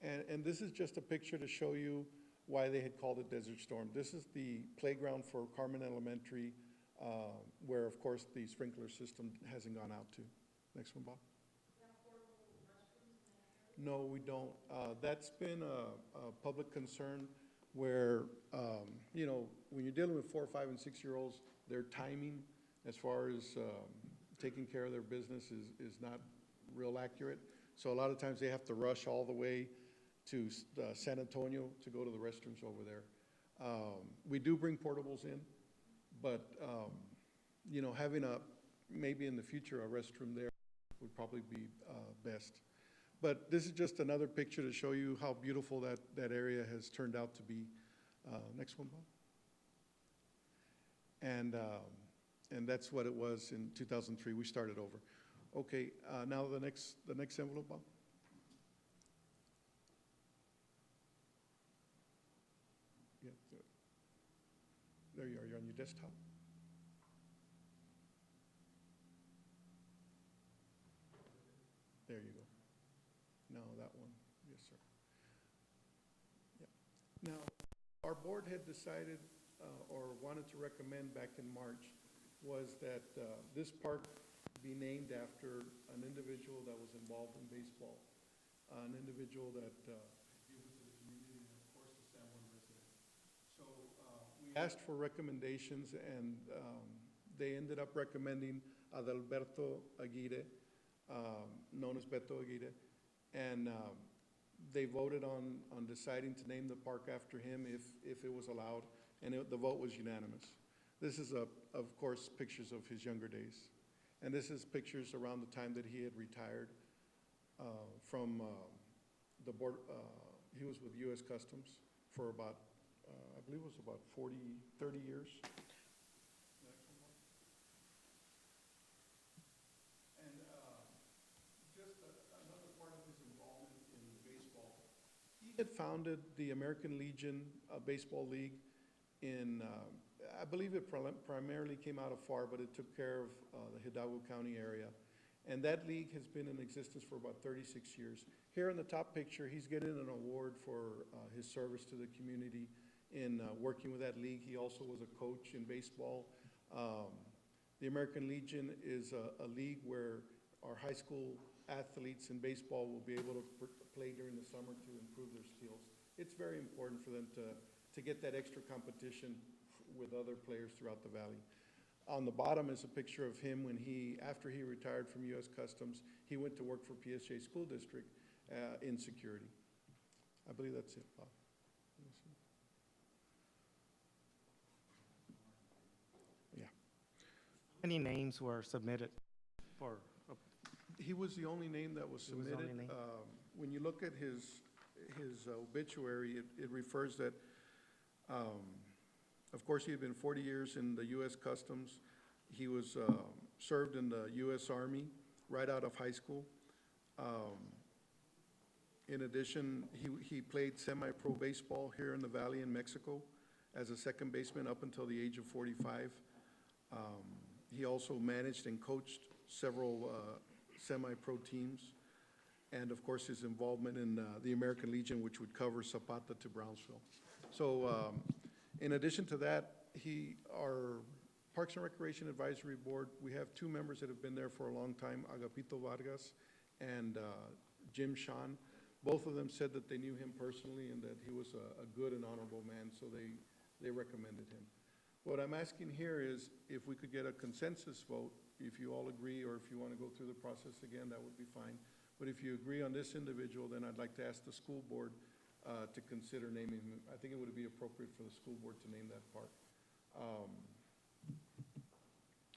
And this is just a picture to show you why they had called it Desert Storm. This is the playground for Carmen Elementary, where, of course, the sprinkler system hasn't gone out to. Next one, Bob. No, we don't. That's been a public concern where, when you're dealing with 4, 5, and 6-year-olds, their timing as far as taking care of their business is not real accurate. So a lot of times they have to rush all the way to San Antonio to go to the restrooms over there. We do bring portables in, but, having maybe in the future, a restroom there would probably be best. But this is just another picture to show you how beautiful that area has turned out to be. Next one, Bob. And that's what it was in 2003. We started over. Okay, now the next envelope, Bob. Yeah, there you are. You're on your desktop. There you go. No, that one. Yes, sir. Yeah. Now, our board had decided or wanted to recommend back in March was that this park be named after an individual that was involved in baseball, an individual that gave to the community, and of course the San Juan resident. So we asked for recommendations, and they ended up recommending Adalberto Aguirre, known as Beto Aguirre, and they voted on deciding to name the park after him if it was allowed, and the vote was unanimous. This is, of course, pictures of his younger days. And this is pictures around the time that he had retired from the board. He was with U.S. Customs for about, I believe it was about 30 years. And just another part of his involvement in baseball. He had founded the American Legion Baseball League in, I believe it primarily came out of FAR, but it took care of the Hidalgo County area. And that league has been in existence for about 36 years. Here in the top picture, he's getting an award for his service to the community in working with that league. He also was a coach in baseball. The American Legion is a league where our high school athletes in baseball will be able to play during the summer to improve their skills. It's very important for them to get that extra competition with other players throughout the valley. On the bottom is a picture of him when after he retired from U.S. Customs, he went to work for PSJ School District in security. I believe that's it, Bob. Let me see. Yeah. How many names were submitted for, He was the only name that was He was the submitted. only name. When you look at his obituary, it refers that, of course, he had been 40 years in the U.S. Customs. He was served in the U.S. Army right out of high school. In addition, he played semi-pro baseball here in the Valley in Mexico as a second baseman up until the age of 45. He also managed and coached several semi-pro teams, and of course, his involvement in the American Legion, which would cover Zapata to Brownsville. So in addition to that, our Parks and Recreation Advisory Board, we have two members that have been there for a long time, Agapito Vargas and Jim Sean. Both of them said that they knew him personally and that he was a good and honorable man, so they recommended him. What I'm asking here is if we could get a consensus vote, if you all agree, or if you want to go through the process again, that would be fine. But if you agree on this individual, then I'd like to ask the school board to consider naming him. I think it would be appropriate for the school board to name that park.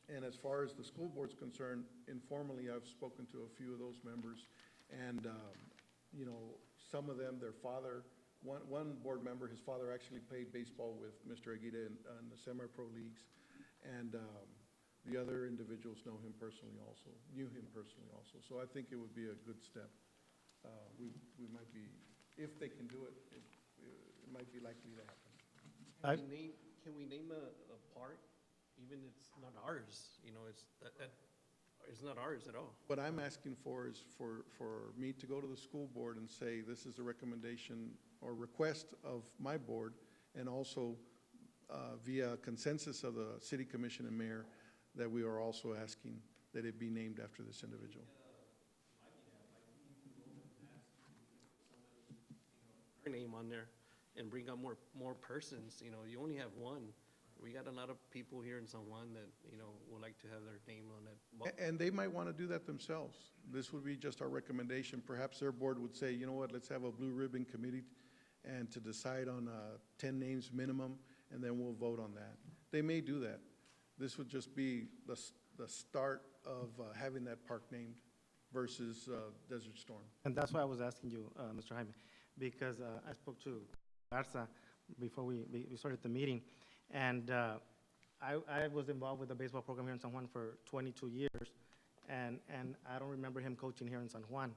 And as far as the school board's concerned, informally, I've spoken to a few of those members, and, you know, some of them, their father, one board member, his father actually played baseball with Mr. Aguirre in the semi-pro leagues, and the other individuals knew him personally also. So I think it would be a good step. We might be, if they can do it, it might be likely to happen. Can we name a park, even it's not ours, you know, it's not ours at all. What I'm asking for is for me to go to the school board and say, this is a recommendation or request of my board, and also via consensus of the city commission and mayor, that we are also asking that it be named after this individual. Our name on there and bring up more persons, you know, you only have one. We got a lot of people here in San Juan that, you know, would like to have their name on it. And they might want to do that themselves. This would be just our recommendation. Perhaps their board would say, you know what, let's have a blue ribbon committee and to decide on 10 names minimum, and then we'll vote on that. They may do that. This would just be the start of having that park named versus Desert Storm. and that's why I was asking you, Mr. Jaime, because I spoke to Garza before we started the meeting, and I was involved with the baseball program here in San Juan for 22 years, and I don't remember him coaching here in San Juan.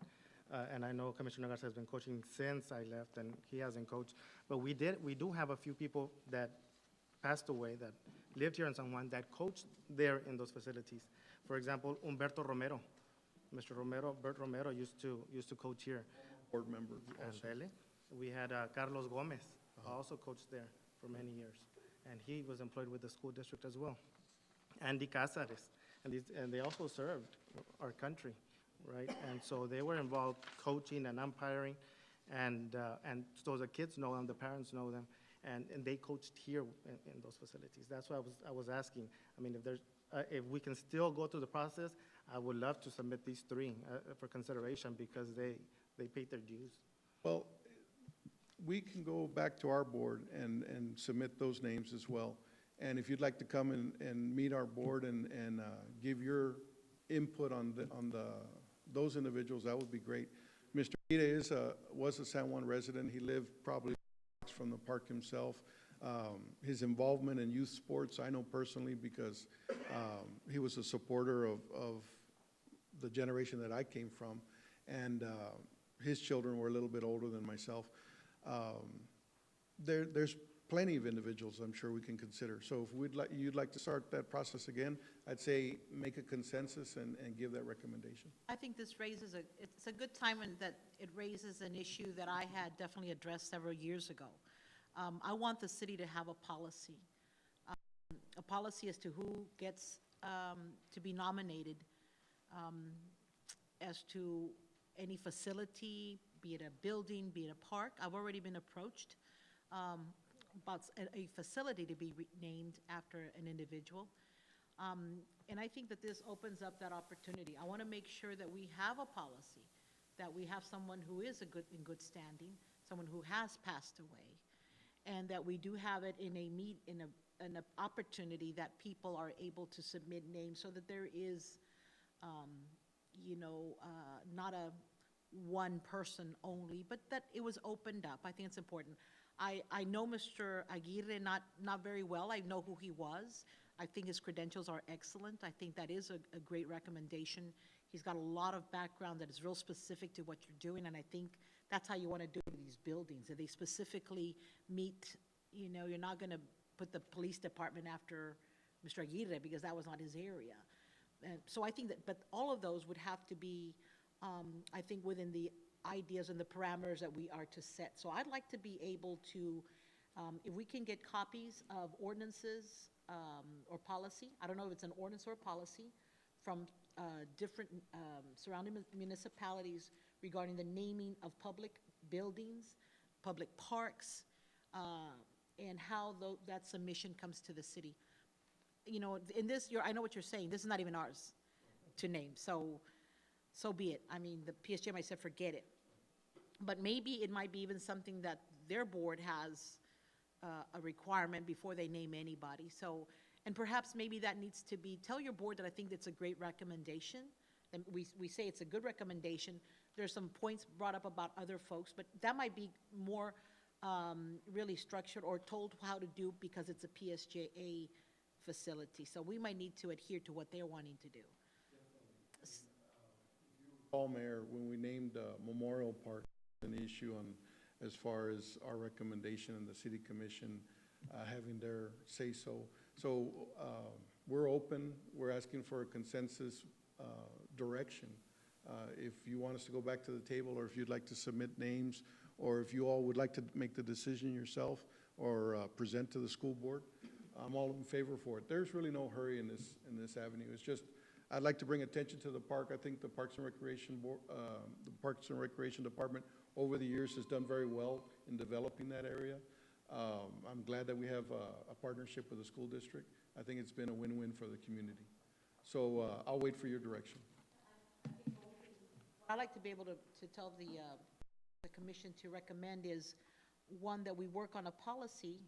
And I know Commissioner Garza has been coaching since I left, and he hasn't coached. But we do have a few people that passed away that lived here in San Juan that coached there in those facilities. For example, Humberto Romero. Bert Romero used to coach here. Board member also. Really? We had Carlos Gomez, also coached there for many years, and he was employed with the school district as well. Andy Casares, and they also served our country, right? And so they were involved coaching and umpiring, and so the kids know them, the parents know them, and they coached here in those facilities. That's why I was asking. I mean, if we can still go through the process, I would love to submit these three for consideration because they paid their dues. Well, we can go back to our board and submit those names as well. And if you'd like to come and meet our board and give your input on those individuals, that would be great. Mr. Ida was a San Juan resident. He lived probably from the park himself. His involvement in youth sports, I know personally because he was a supporter of the generation that I came from, and his children were a little bit older than myself. There's plenty of individuals I'm sure we can consider. So if you'd like to start that process again, I'd say make a consensus and give that recommendation. I think this raises it's a good time and that it raises an issue that I had definitely addressed several years ago. I want the city to have a policy as to who gets to be nominated as to any facility, be it a building, be it a park. I've already been approached about a facility to be named after an individual. And I think that this opens up that opportunity. I want to make sure that we have a policy, that we have someone who is in good standing, someone who has passed away, and that we do have it in an opportunity that people are able to submit names so that there is, not a one person only, but that it was opened up. I think it's important. I know Mr. Aguirre not very well. I know who he was. I think his credentials are excellent. I think that is a great recommendation. He's got a lot of background that is real specific to what you're doing, and I think that's how you want to do these buildings, that they specifically meet, you're not going to put the police department after Mr. Aguirre because that was not his area. And so I think that, but all of those would have to be, I think, within the ideas and the parameters that we are to set. So I'd like to be able to, if we can get copies of ordinances or policy, I don't know if it's an ordinance or a policy, from different surrounding municipalities regarding the naming of public buildings, public parks, and how that submission comes to the city. In this, I know what you're saying, this is not even ours to name, so be it. I mean, the PSJ might say, forget it. But maybe it might be even something that their board has a requirement before they name anybody. So, and perhaps maybe that needs to be, tell your board that I think that's a great recommendation. And we say it's a good recommendation. There's some points brought up about other folks, but that might be more really structured or told how to do because it's a PSJA facility. So we might need to adhere to what they're wanting to do. Paul, Mayor, when we named Memorial Park, an issue on as far as our recommendation and the city commission having their say-so. So we're open. We're asking for a consensus direction. If you want us to go back to the table, or if you'd like to submit names, or if you all would like to make the decision yourself or present to the school board, I'm all in favor for it. There's really no hurry in this avenue. It's just, I'd like to bring attention to the park. I think the Parks and Recreation Board, the Parks and Recreation Department over the years has done very well in developing that area. I'm glad that we have a partnership with the school district. I think it's been a win-win for the community. So I'll wait for your direction. What I'd like to be able to tell the commission to recommend is, one, that we work on a policy,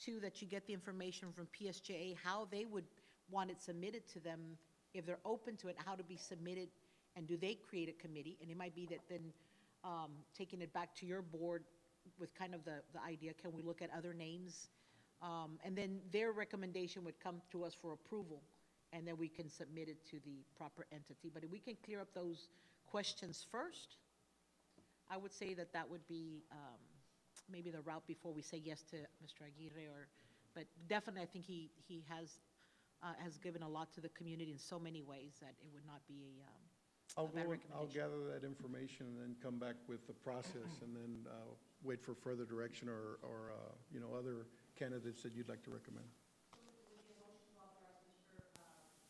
two, that you get the information from PSJA, how they would want it submitted to them, if they're open to it, how to be submitted, and do they create a committee? And it might be that then taking it back to your board with kind of the idea, can we look at other names? And then their recommendation would come to us for approval, and then we can submit it to the proper entity. But if we can clear up those questions first, I would say that that would be maybe the route before we say yes to Mr. Aguirre, but definitely I think he has given a lot to the community in so many ways that it would not be a bad recommendation. I'll gather that information and then come back with the process and then wait for further direction or other candidates that you'd like to recommend.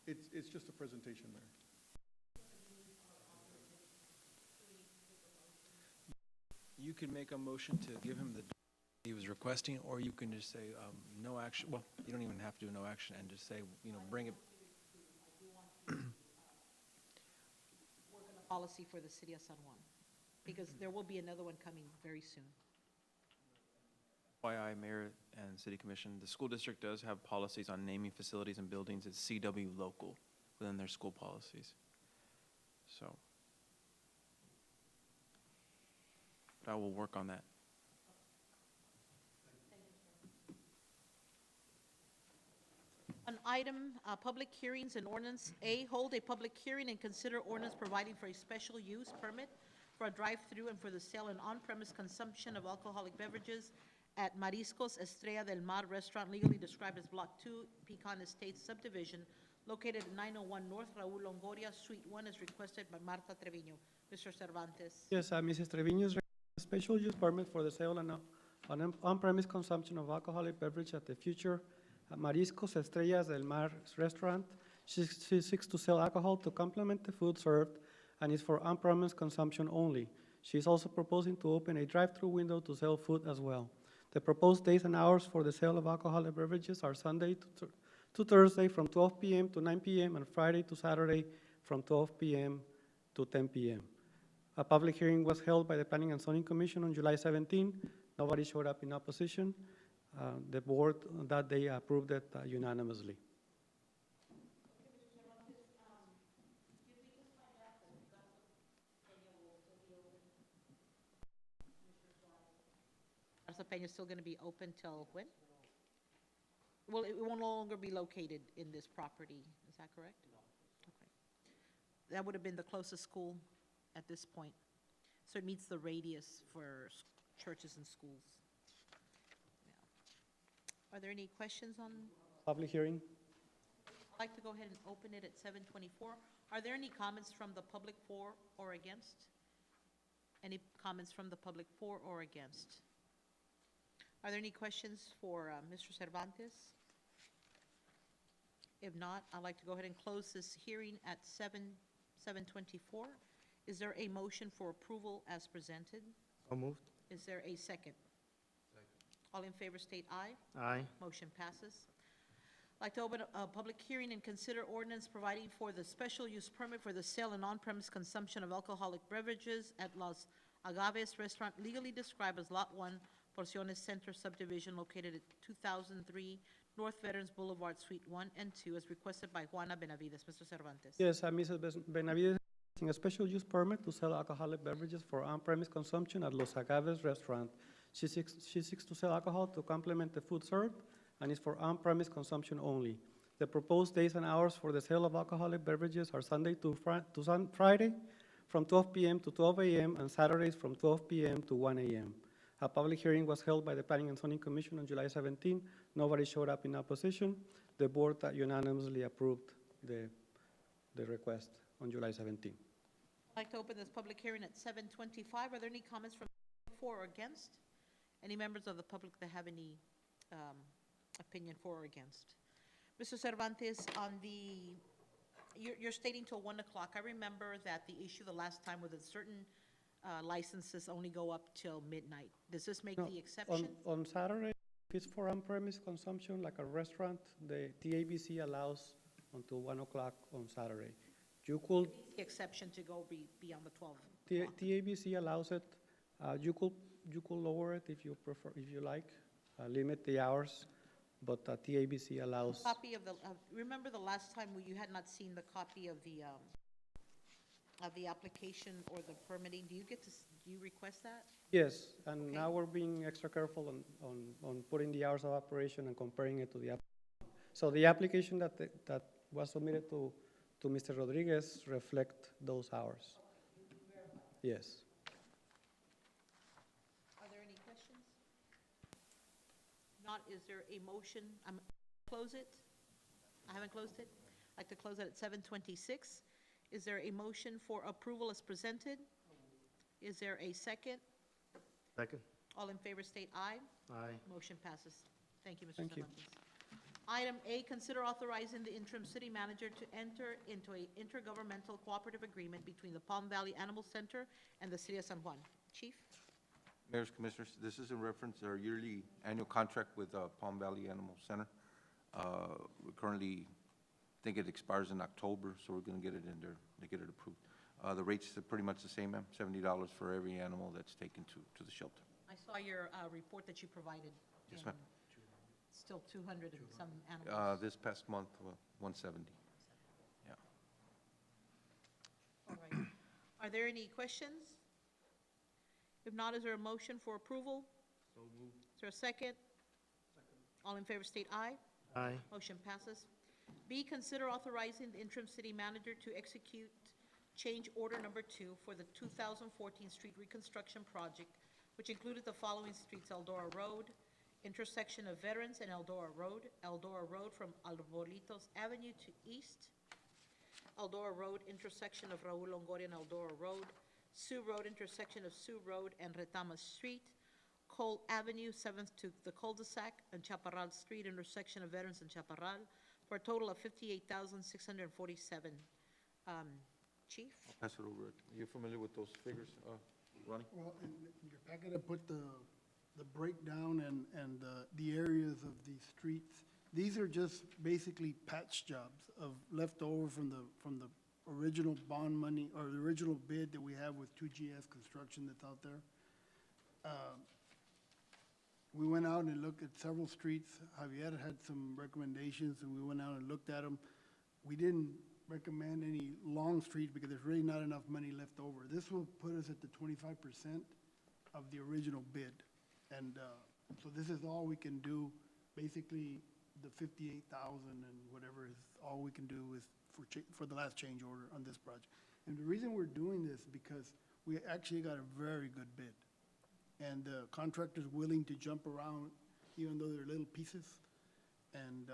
It's just a presentation, Mayor. You could make a motion to give him the he was requesting, or you can just say no action. Well, you don't even have to do no action and just say, bring it. Work on a policy for the city of San Juan, because there will be another one coming very soon. FYI, Mayor and City Commission, the school district does have policies on naming facilities and buildings. It's CW local within their school policies. So, but I will work on that. An item, public hearings and ordinance. A, hold a public hearing and consider ordinance providing for a special use permit for a drive-through and for the sale and on-premise consumption of alcoholic beverages at Mariscos Estrella del Mar Restaurant, legally described as Block 2, Pecan Estates subdivision, located at 901 North Raul Longoria, Suite 1, as requested by Marta Treviño. Mr. Cervantes. Yes, Mrs. Trevino's special use permit for the sale and on-premise consumption of alcoholic beverage at the future Mariscos Estrellas del Mar restaurant. She seeks to sell alcohol to complement the food served and is for on-premise consumption only. She is also proposing to open a drive-through window to sell food as well. The proposed days and hours for the sale of alcoholic beverages are Sunday to Thursday from 12 p.m. to 9 p.m. and Friday to Saturday from 12 p.m. to 10 p.m. A public hearing was held by the Planning and Zoning Commission on July 17. Nobody showed up in opposition. The board that day approved it unanimously. Garza Peña is still going to be open till when? Well, it will no longer be located in this property, is that correct? No. Okay. That would have been the closest school at this point. So it meets the radius for churches and schools. Yeah. Are there any questions on? Public hearing? I'd like to go ahead and open it at 7:24. Are there any comments from the public for or against? Any comments from the public for or against? Are there any questions for Mr. Cervantes? If not, I'd like to go ahead and close this hearing at 7:24. Is there a motion for approval as presented? So moved. Is there a second? All in favor state aye. Aye. Motion passes. I'd like to open a public hearing and consider ordinance providing for the special use permit for the sale and on-premise consumption of alcoholic beverages at Los Agaves Restaurant, legally described as Lot 1, Porciones Center subdivision, located at 2003 North Veterans Boulevard, Suite 1 and 2, as requested by Juana Benavides. Mr. Cervantes. Yes, Mrs. Benavides a special use permit to sell alcoholic beverages for on-premise consumption at Los Agaves Restaurant. She seeks to sell alcohol to complement the food served and is for on-premise consumption only. The proposed days and hours for the sale of alcoholic beverages are Sunday to Friday from 12 p.m. to 12 a.m. and Saturdays from 12 p.m. to 1 a.m. A public hearing was held by the Planning and Zoning Commission on July 17. Nobody showed up in opposition. The board unanimously approved the request on July 17. I'd like to open this public hearing at 7:25. Are there any comments from for or against? Any members of the public that have any opinion for or against? Mr. Cervantes, on the, you're stating till 1 o'clock. I remember that the issue the last time was that certain licenses only go up till midnight. Does this make No, the exception? On Saturday, if it's for on-premise consumption, like a restaurant, the TABC allows until 1 o'clock on Saturday. You could, The exception to go beyond the 12 the o'clock. TABC allows it. You could lower it if you prefer, if you like, limit the hours, but TABC allows. Copy of the, remember the last time you had not seen the copy of the application or the permitting? Do you get to, do you request that? Yes, and Okay. now we're being extra careful on putting the hours of operation and comparing it to the application. So the application that was submitted to Mr. Rodriguez reflect those hours. Yes. Are there any questions? Not, is there a motion? Close it? I haven't closed it. I'd like to close it at 7:26. Is there a motion for approval as presented? Is there a second? Second. All in favor state aye. Aye. Motion passes. Thank you, Mr. Thank you. Cervantes. Item A, consider authorizing the interim city manager to enter into a intergovernmental cooperative agreement between the Palm Valley Animal Center and the City of San Juan. Chief? Mayor's Commissioners, this is in reference to our yearly annual contract with Palm Valley Animal Center. We currently think it expires in October, so we're going to get it in there, to get it approved. The rates are pretty much the same, ma'am, $70 for every animal that's taken to the shelter. I saw your report that you provided. Yes, ma'am. Still 200 and some animals. This past month, 170. Yeah. All right. Are there any questions? If not, is there a motion for approval? So moved. Is there a second? All in favor state aye. Aye. Motion passes. B, consider authorizing the interim city manager to execute change order number 2 for the 2014 street reconstruction project, which included the following streets: Eldora Road, intersection of Veterans and Eldora Road from Arbolitos Avenue to east, Eldora Road intersection of Raul Longoria and Eldora Road, Sioux Road intersection of Sioux Road and Retama Street, Cole Avenue, 7th to the cul-de-sac, and Chaparral Street intersection of Veterans and Chaparral, for a total of 58,647. Chief? I'll pass it over. You're familiar with those figures, Ronnie? Well, in your packet, I put the breakdown and the areas of these streets. These are just basically patch jobs of leftover from the original bond money, or the original bid that we have with 2GS Construction that's out there. We went out and looked at several streets. Javier had some recommendations, and we went out and looked at them. We didn't recommend any long streets because there's really not enough money left over. This will put us at the 25% of the original bid. And so this is all we can do. Basically, the 58,000 and whatever is all we can do is for the last change order on this project. And the reason we're doing this because we actually got a very good bid. And the contractor's willing to jump around even though they're little pieces. And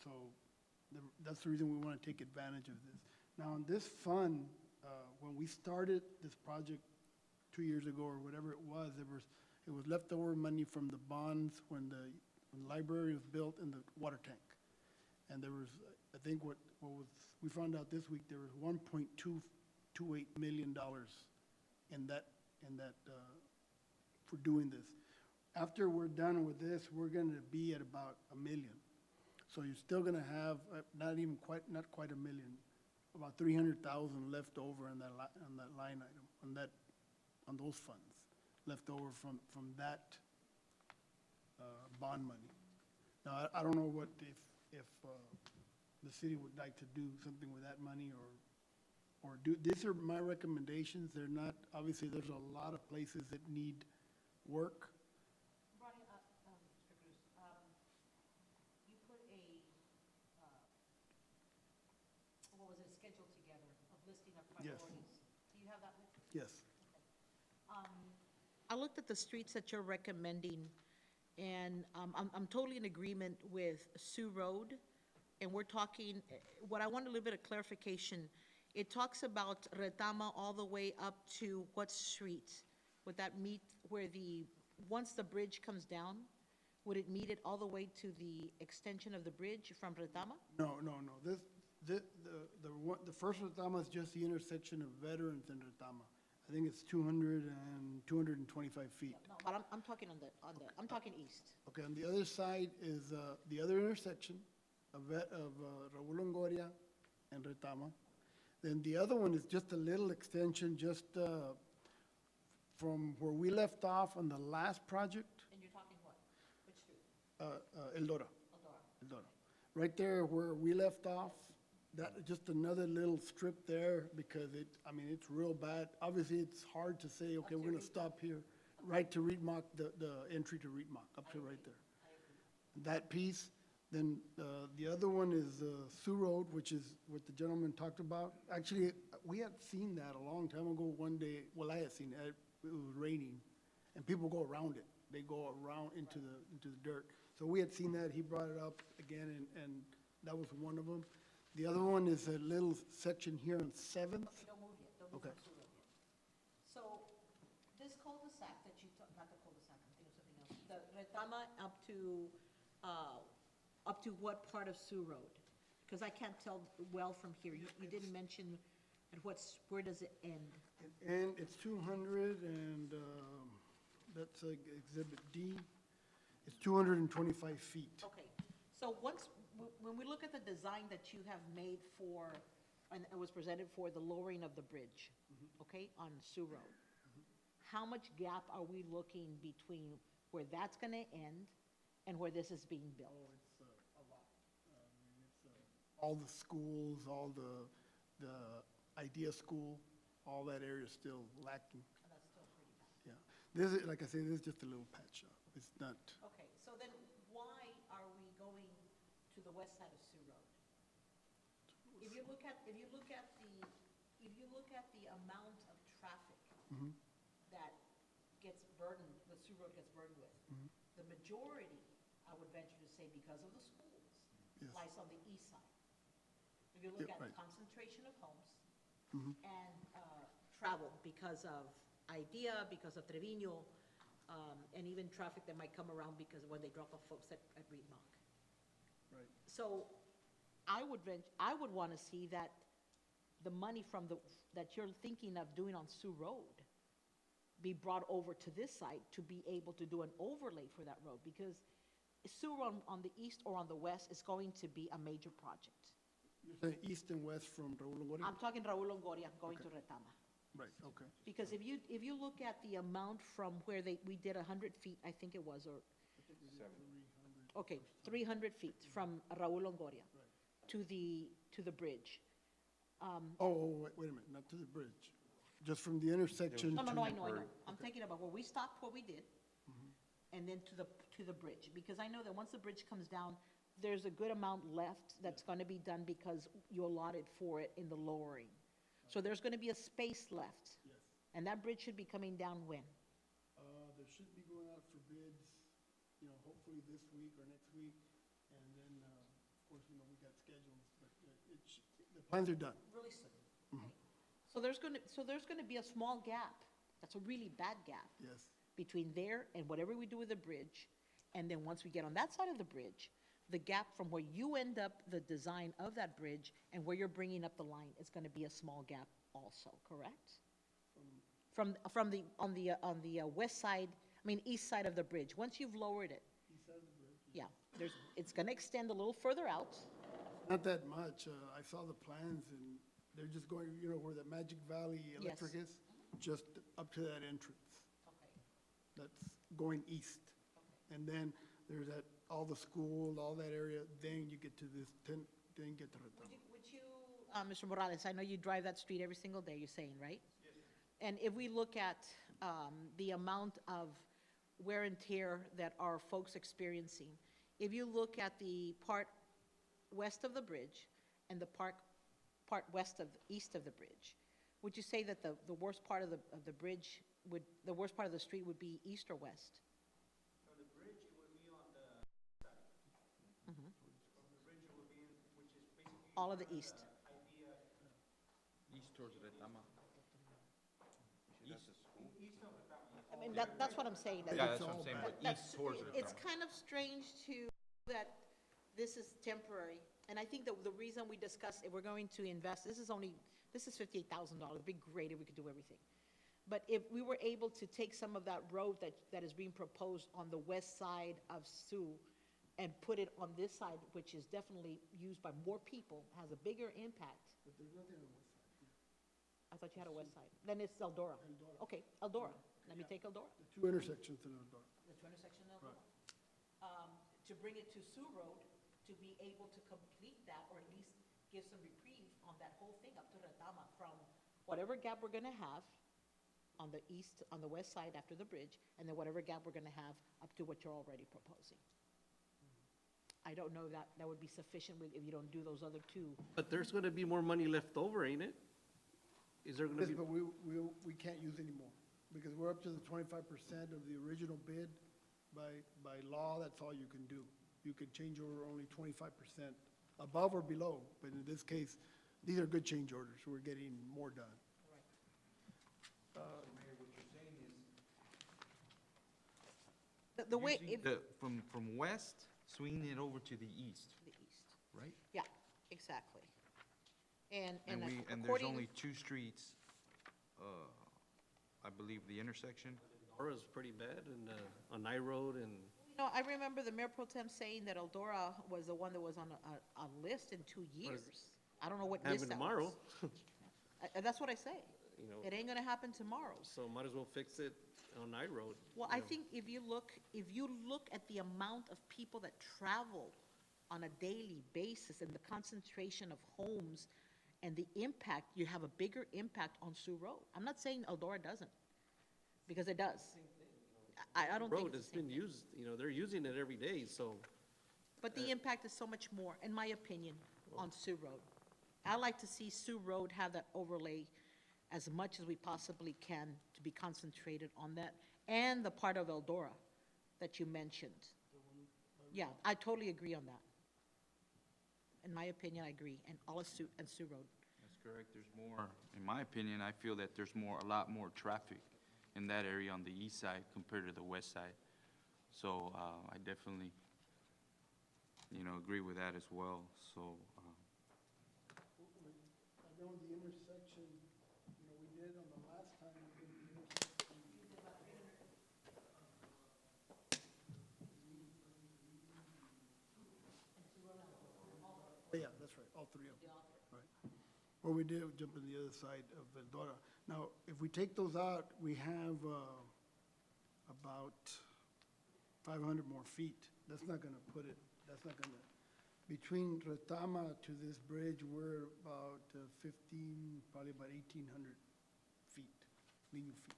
so that's the reason we want to take advantage of this. Now, on this fund, when we started this project 2 years ago or whatever it was leftover money from the bonds when the library was built and the water tank. And there was, I think we found out this week, there was $1.228 million in that for doing this. After we're done with this, we're gonna be at about $1 million. So you're still gonna have, not quite $1 million, about 300,000 left over on that line item, on those funds, left over from that bond money. Now, I don't know if the city would like to do something with that money or do, these are my recommendations. They're not, obviously, there's a lot of places that need work. Ronnie, Mr. Cruz, you put what was it, a schedule together of listing of Yes. priorities. Do you have that with you? Yes. I looked at the streets that you're recommending, and I'm totally in agreement with Sioux Road, and we're talking, what I want a little bit of clarification, it talks about Retama all the way up to what street? Would that meet where once the bridge comes down, would it meet it all the way to the extension of the bridge from Retama? No. The first Retama is just the intersection of Veterans and Retama. I think it's 225 feet. No, but I'm talking I'm talking east. Okay, on the other side is the other intersection of Raul Longoria and Retama. Then the other one is just a little extension, just from where we left off on the last project, And you're talking what? Which street? Eldora. Eldora. Eldora. Right there where we left off, that, just another little strip there because it's real bad. Obviously, it's hard to say, okay, we're gonna stop here, right to Reedmock, the entry to Reedmock, up to right there. That piece, then the other one is Sioux Road, which is what the gentleman talked about. Actually, we had seen that a long time ago one day, well, I had seen it, it was raining, and people go around it. They go around into the dirt. So we had seen that, he brought it up again, and that was one of them. The other one is a little section here on 7th. Okay, don't move yet, don't move Okay. from Sioux Road yet. So, this cul-de-sac that you, not the cul-de-sac, I'm thinking of something else. The Retama up to what part of Sioux Road? Because I can't tell well from here. You didn't mention at where does it end? And it's 200, and that's Exhibit D. It's 225 feet. Okay, so when we look at the design that you have made for, and it was presented for the lowering of the bridge, okay, on Sioux Road, how much gap are we looking between where that's gonna end and where this is being built? It's a lot. All the schools, all the idea school, all that area is still lacking. And that's still pretty bad. Yeah. This is, like I say, this is just a little patch up. It's not, Okay, so then why are we going to the west side of Sioux Road? If you look at the amount of traffic that gets burdened, the Sioux Road gets burdened with, the majority, I would venture to say, because of the schools, Yes. lies on the east side. If you look Yeah, at the right. concentration of homes Mhm. and travel because of Idea, because of Trevino, and even traffic that might come around because when they drop off folks at Reed Mock. Right. So I would want to see that the money that you're thinking of doing on Sioux Road be brought over to this side to be able to do an overlay for that road, because Sioux Road on the east or on the west is going to be a major project. You're saying east and west from Raul Longoria? I'm talking Raul Longoria going to Retama. Right, okay. Because if you look at the amount from where we did 100 feet, I think it was, or, okay, 300 feet from Raul Longoria to the bridge. Wait a minute, not to the bridge. Just from the intersection to. No, I know. I'm thinking about where we stopped, what we did, and then to the bridge. Because I know that once the bridge comes down, there's a good amount left that's gonna be done because you allotted for it in the lowering. So there's gonna be a space left. Yes. And that bridge should be coming down when? There should be going out for bids, hopefully this week or next week. And then, of course, we got schedules, but the plans are done. Really soon. So there's gonna be a small gap, that's a really bad gap, Yes. between there and whatever we do with the bridge. And then once we get on that side of the bridge, the gap from where you end up the design of that bridge and where you're bringing up the line is gonna be a small gap also, correct? On the west side, east side of the bridge, once you've lowered it, East side of the bridge. yeah, it's gonna extend a little further out. Not that much. I saw the plans and they're just going, where the Magic Valley Electric is, just up to that entrance. That's going east. And then there's all the school, all that area, then you get to then get to Retama. Would you, Mr. Morales, I know you drive that street every single day, you're saying, right? Yes. And if we look at the amount of wear and tear that our folks experiencing, if you look at the part west of the bridge and the part east of the bridge, would you say that the worst part of the bridge the worst part of the street would be east or west? From the bridge, it would be on the side. Mhm. From the bridge, it would be, which is basically. All of the east. Idea, East towards Retama. east of the That's what I'm saying. that- Yeah, that's what I'm saying, but That's- east towards It's Retama. kind of strange that this is temporary, and I think that the reason we discussed if we're going to invest, this is $58,000, it'd be great if we could do everything. But if we were able to take some of that road that is being proposed on the west side of Sioux and put it on this side, which is definitely used by more people, has a bigger impact. But there's nothing on the west side. I thought you had a west side. Then it's Eldora. Eldora. Okay, Eldora. Let me take Eldora. The two intersections in Eldora. The two intersection of Eldora. To bring it to Sioux Road, to be able to complete that, or at least give some reprieve on that whole thing up to Retama, from whatever gap we're gonna have on the west side after the bridge, and then whatever gap we're gonna have up to what you're already proposing. I don't know that would be sufficient if you don't do those other two. But there's gonna be more money left over, ain't it? Is there gonna Yes, be, but we can't use anymore, because we're up to the 25% of the original bid. By law, that's all you can do. You can change order only 25%, above or below, but in this case, these are good change orders, we're getting more done. Mayor, what you're saying is. The way, using if, from west, swinging it over to the east, the east, right? yeah, exactly. And And there's according, only two streets, I believe the intersection. Aura's pretty bad, and, on I Road and, I remember the Mayor Pro Tem saying that Eldora was the one that was on a list in 2 years. I don't know what list happen that tomorrow, was. That's what I say. you know, It ain't gonna happen tomorrow. so might as well fix it on I Road. Well, you I know. think if you look at the amount of people that travel on a daily basis and the concentration of homes and the impact, you have a bigger impact on Sioux Road. I'm not saying Eldora doesn't, because it does. I don't think Road it's has the same been thing. used, they're using it every day, so. But the impact is so much more, in my opinion, on Sioux Road. I like to see Sioux Road have that overlay as much as we possibly can to be concentrated on that, and the part of Eldora. that you mentioned. Yeah, I totally agree on that. In my opinion, I agree, and all of Sioux Road. That's correct. There's more, in my opinion, I feel that there's a lot more traffic in that area on the east side compared to the west side. So, I definitely, agree with that as well, so, I know the intersection, we did on the last time, we did the intersection. Yeah, that's right, all three of them, right. Well, we did jump on the other side of Eldora. Now, if we take those out, we have, about 500 more feet. That's not gonna put it, between Retama to this bridge, we're about 15, probably about 1,800 feet, linear feet.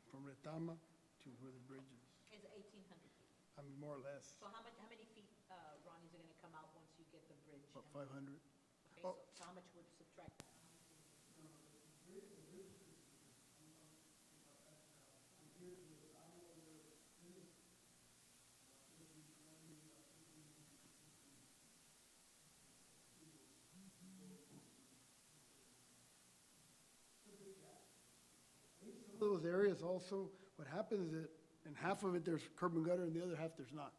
From Retama to where the bridge is, It's 1,800 feet. I mean, more or less, So how many feet, Ronnie, is it gonna come out once you get the bridge? about 500. Okay, so how much would subtract that? Those areas also, what happens is that in half of it, there's curb and gutter, and the other half, there's not.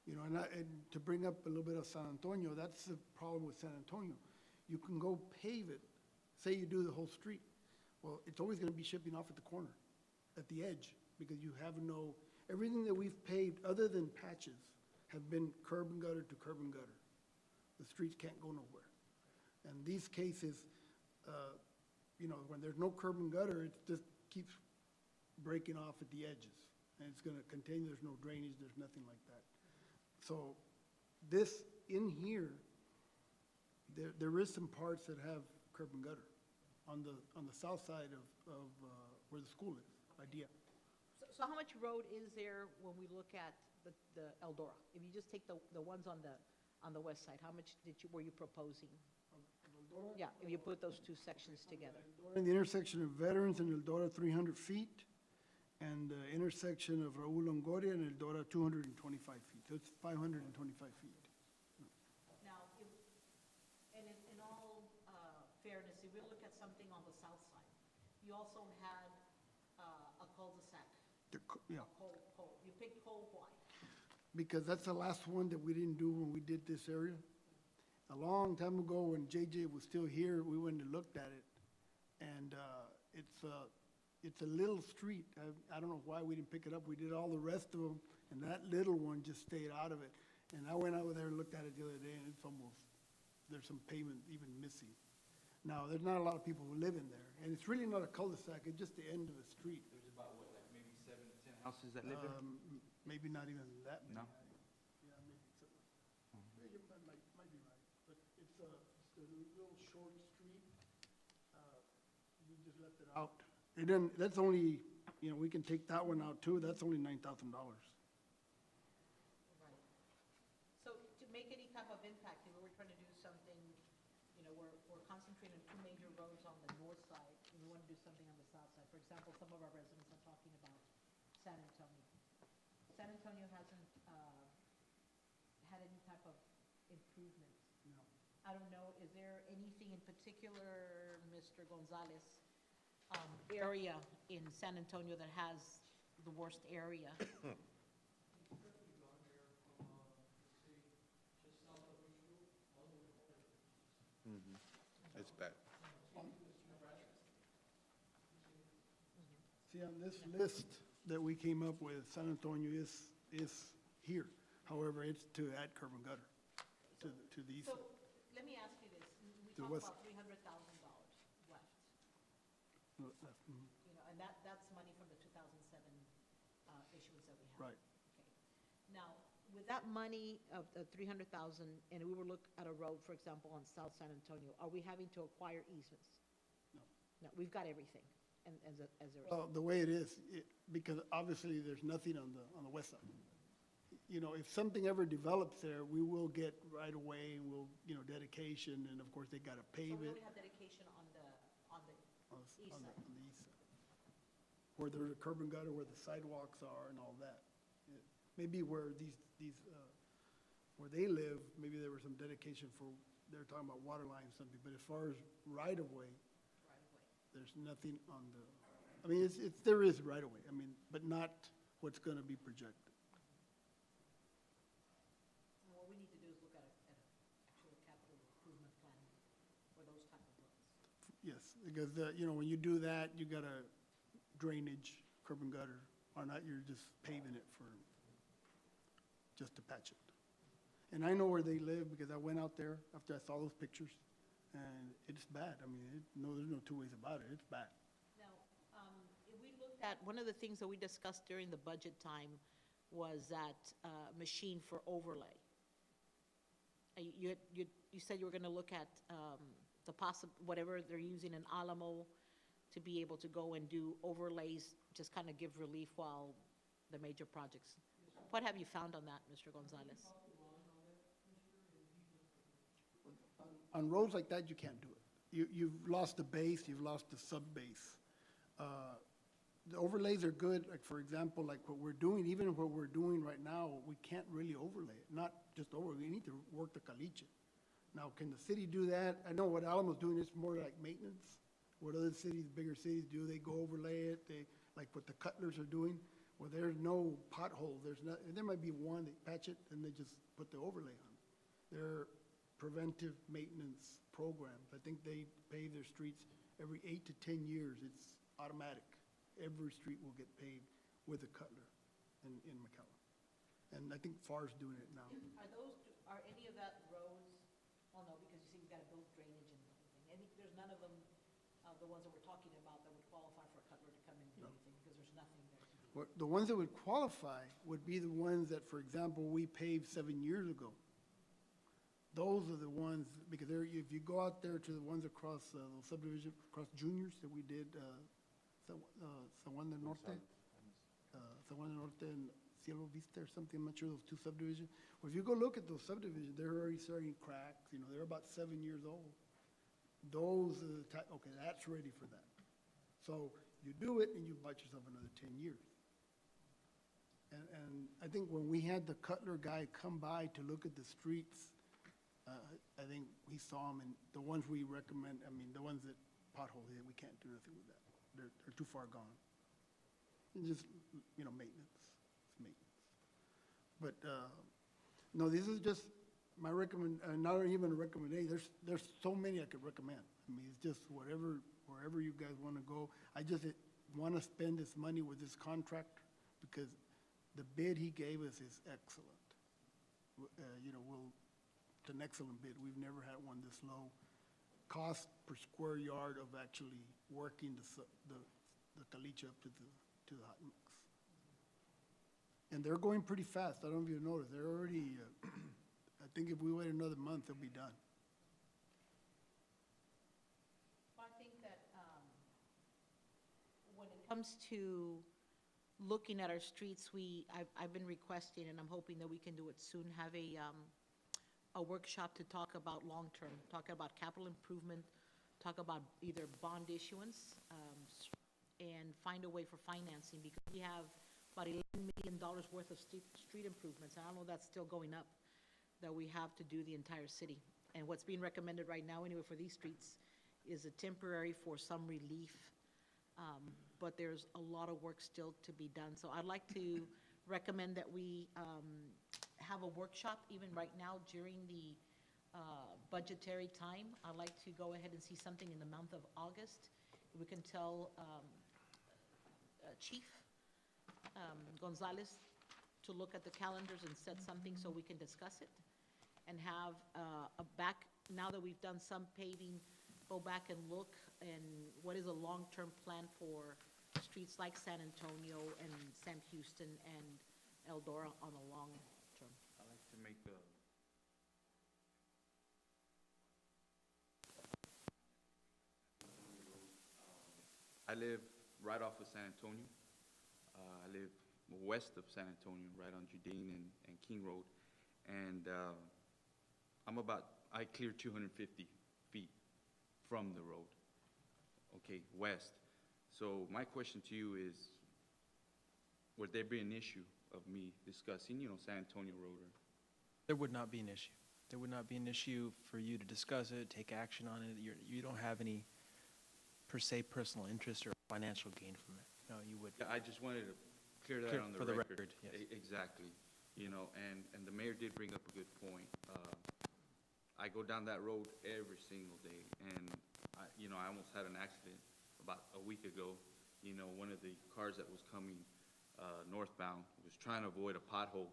And to bring up a little bit of San Antonio, that's the problem with San Antonio. You can go pave it, say you do the whole street. Well, it's always gonna be shipping off at the corner, at the edge, because you have everything that we've paved, other than patches, have been curb and gutter to curb and gutter. The streets can't go nowhere. And these cases, when there's no curb and gutter, it just keeps breaking off at the edges. And it's gonna continue, there's no drainage, there's nothing like that. So this, in here, there is some parts that have curb and gutter on the south side of where the school is, Idea. So how much road is there when we look at the Eldora? If you just take the ones on the west side, how much were you proposing? Yeah, if you put those two sections together. In the intersection of Veterans and Eldora, 300 feet, and the intersection of Raul Longoria and Eldora, 225 feet. So it's 525 feet. Now, in all fairness, if we look at something on the south side, you also had a cul-de-sac. Yeah, You picked Cole, why? because that's the last one that we didn't do when we did this area. A long time ago, when JJ was still here, we went and looked at it, and it's a little street. I don't know why we didn't pick it up. We did all the rest of them, and that little one just stayed out of it. And I went over there and looked at it the other day, and there's some pavement even missing. Now, there's not a lot of people who live in there, and it's really not a cul-de-sac, it's just the end of the street. there's about, what, like maybe 7 to 10 houses that live there? Maybe not even that many. No? Yeah, maybe so. Yeah, you might be right, but it's a little short street. We just left it out. And then, that's only, we can take that one out too, that's only $9,000. Right. So to make any type of impact, if we were trying to do something, we're concentrating on two major roads on the north side, and we want to do something on the south side. For example, some of our residents are talking about San Antonio. San Antonio hasn't had any type of improvements. No. I don't know, is there anything in particular, Mr. Gonzalez, area in San Antonio that has the worst area? It's bad. See, on this list that we came up with, San Antonio is here. However, it's to add curb and gutter to the east. So, let me ask you this, we The talked west. about $300,000 left, and that's money from the 2007 issuance that we had. Right. Okay. Now, with that money of the 300,000, and we were look at a road, for example, on South San Antonio, are we having to acquire easements? No. No, we've got everything, and as a Well, the way it is, because obviously there's nothing on the west side. If something ever develops there, we will get right away, dedication, and of course, they gotta So pave we it only have dedication on the on east the side. east side. where there's a curb and gutter, where the sidewalks are and all that. Maybe where where they live, maybe there was some dedication for, they're talking about water lines, something, but as far as right-of-way, there's nothing on the, I mean, there is right-of-way, I mean, but not what's gonna be projected. What we need to do is look at an actual capital improvement plan for those type of roads. Yes, because, you know, when you do that, you got a drainage, curb and gutter, or not, you're just paving it just to patch it. And I know where they live because I went out there after I saw those pictures, and it's bad. I mean, there's no two ways about it, it's bad. Now, if we looked at, one of the things that we discussed during the budget time was that machine for overlay. You said you were gonna look at whatever they're using in Alamo to be able to go and do overlays, just kind of give relief while the major projects. What have you found on that, Mr. Gonzalez? On roads like that, you can't do it. You've lost the base, you've lost the sub-base. The overlays are good, like, for example, like what we're doing, even what we're doing right now, we can't really overlay it, not just overlay, we need to work the caliche. Now, can the city do that? I know what Alamo's doing is more like maintenance. What other cities, bigger cities do, they go overlay it, like what the Cutlers are doing, where there's no pothole, there might be one, they patch it, and they just put the overlay on. They're preventive maintenance programs. I think they pave their streets every 8 to 10 years. It's automatic. Every street will get paved with a Cutler in McAllen. And I think FAR's doing it now. Are any of that roads, well, no, because you see, we've got to build drainage and everything. There's none of them, the ones that we're talking about, that would qualify for a Cutler to come in and do anything, because there's nothing there to do. The ones that would qualify would be the ones that, for example, we paved 7 years ago. Those are the ones, because if you go out there to the ones across the subdivision, across Juniors that we did, San Juan del Norte, San Juan del Norte and Cielo Vista or something, I'm not sure, those two subdivisions. Well, if you go look at those subdivisions, they're already starting cracks, you know, they're about 7 years old. Those are the type, okay, that's ready for that. So you do it and you bite yourself another 10 years. And I think when we had the Cutler guy come by to look at the streets, I think he saw them, and the ones we recommend, I mean, the ones that pothole, we can't do nothing with that. They're too far gone. And just, you know, maintenance, it's maintenance. But, no, this is just my not even a recommendation. There's so many I could recommend. I mean, it's just wherever you guys want to go. I just want to spend this money with this contractor because the bid he gave us is excellent. You know, it's an excellent bid. We've never had one this low. Cost per square yard of actually working the caliche up to the hot mix. And they're going pretty fast. I don't know if you noticed. They're already, I think if we wait another month, they'll be done. Well, I think that when it comes to looking at our streets, I've been requesting, and I'm hoping that we can do it soon, have a workshop to talk about long-term, talk about capital improvement, talk about either bond issuance, and find a way for financing, because we have about $11 million worth of street improvements, and I don't know, that's still going up, that we have to do the entire city. And what's being recommended right now, anyway, for these streets, is a temporary for some relief, but there's a lot of work still to be done. So I'd like to recommend that we have a workshop even right now during the budgetary time. I'd like to go ahead and see something in the month of August. We can tell Chief Gonzalez to look at the calendars and set something so we can discuss it, and have now that we've done some paving, go back and look and what is a long-term plan for streets like San Antonio and Sam Houston and Eldora on a long term. I'd like to make I live right off of San Antonio. I live west of San Antonio, right on Judine and King Road. And I clear 250 feet from the road, okay, west. So my question to you is, would there be an issue of me discussing, San Antonio Road? There would not be an issue. There would not be an issue for you to discuss it, take action on it. You don't have any, per se, personal interest or financial gain from it. No, you would. I just wanted to clear that Clear on the for the record. record, yes. Exactly, and the mayor did bring up a good point. I go down that road every single day, and I almost had an accident about a week ago. One of the cars that was coming northbound was trying to avoid a pothole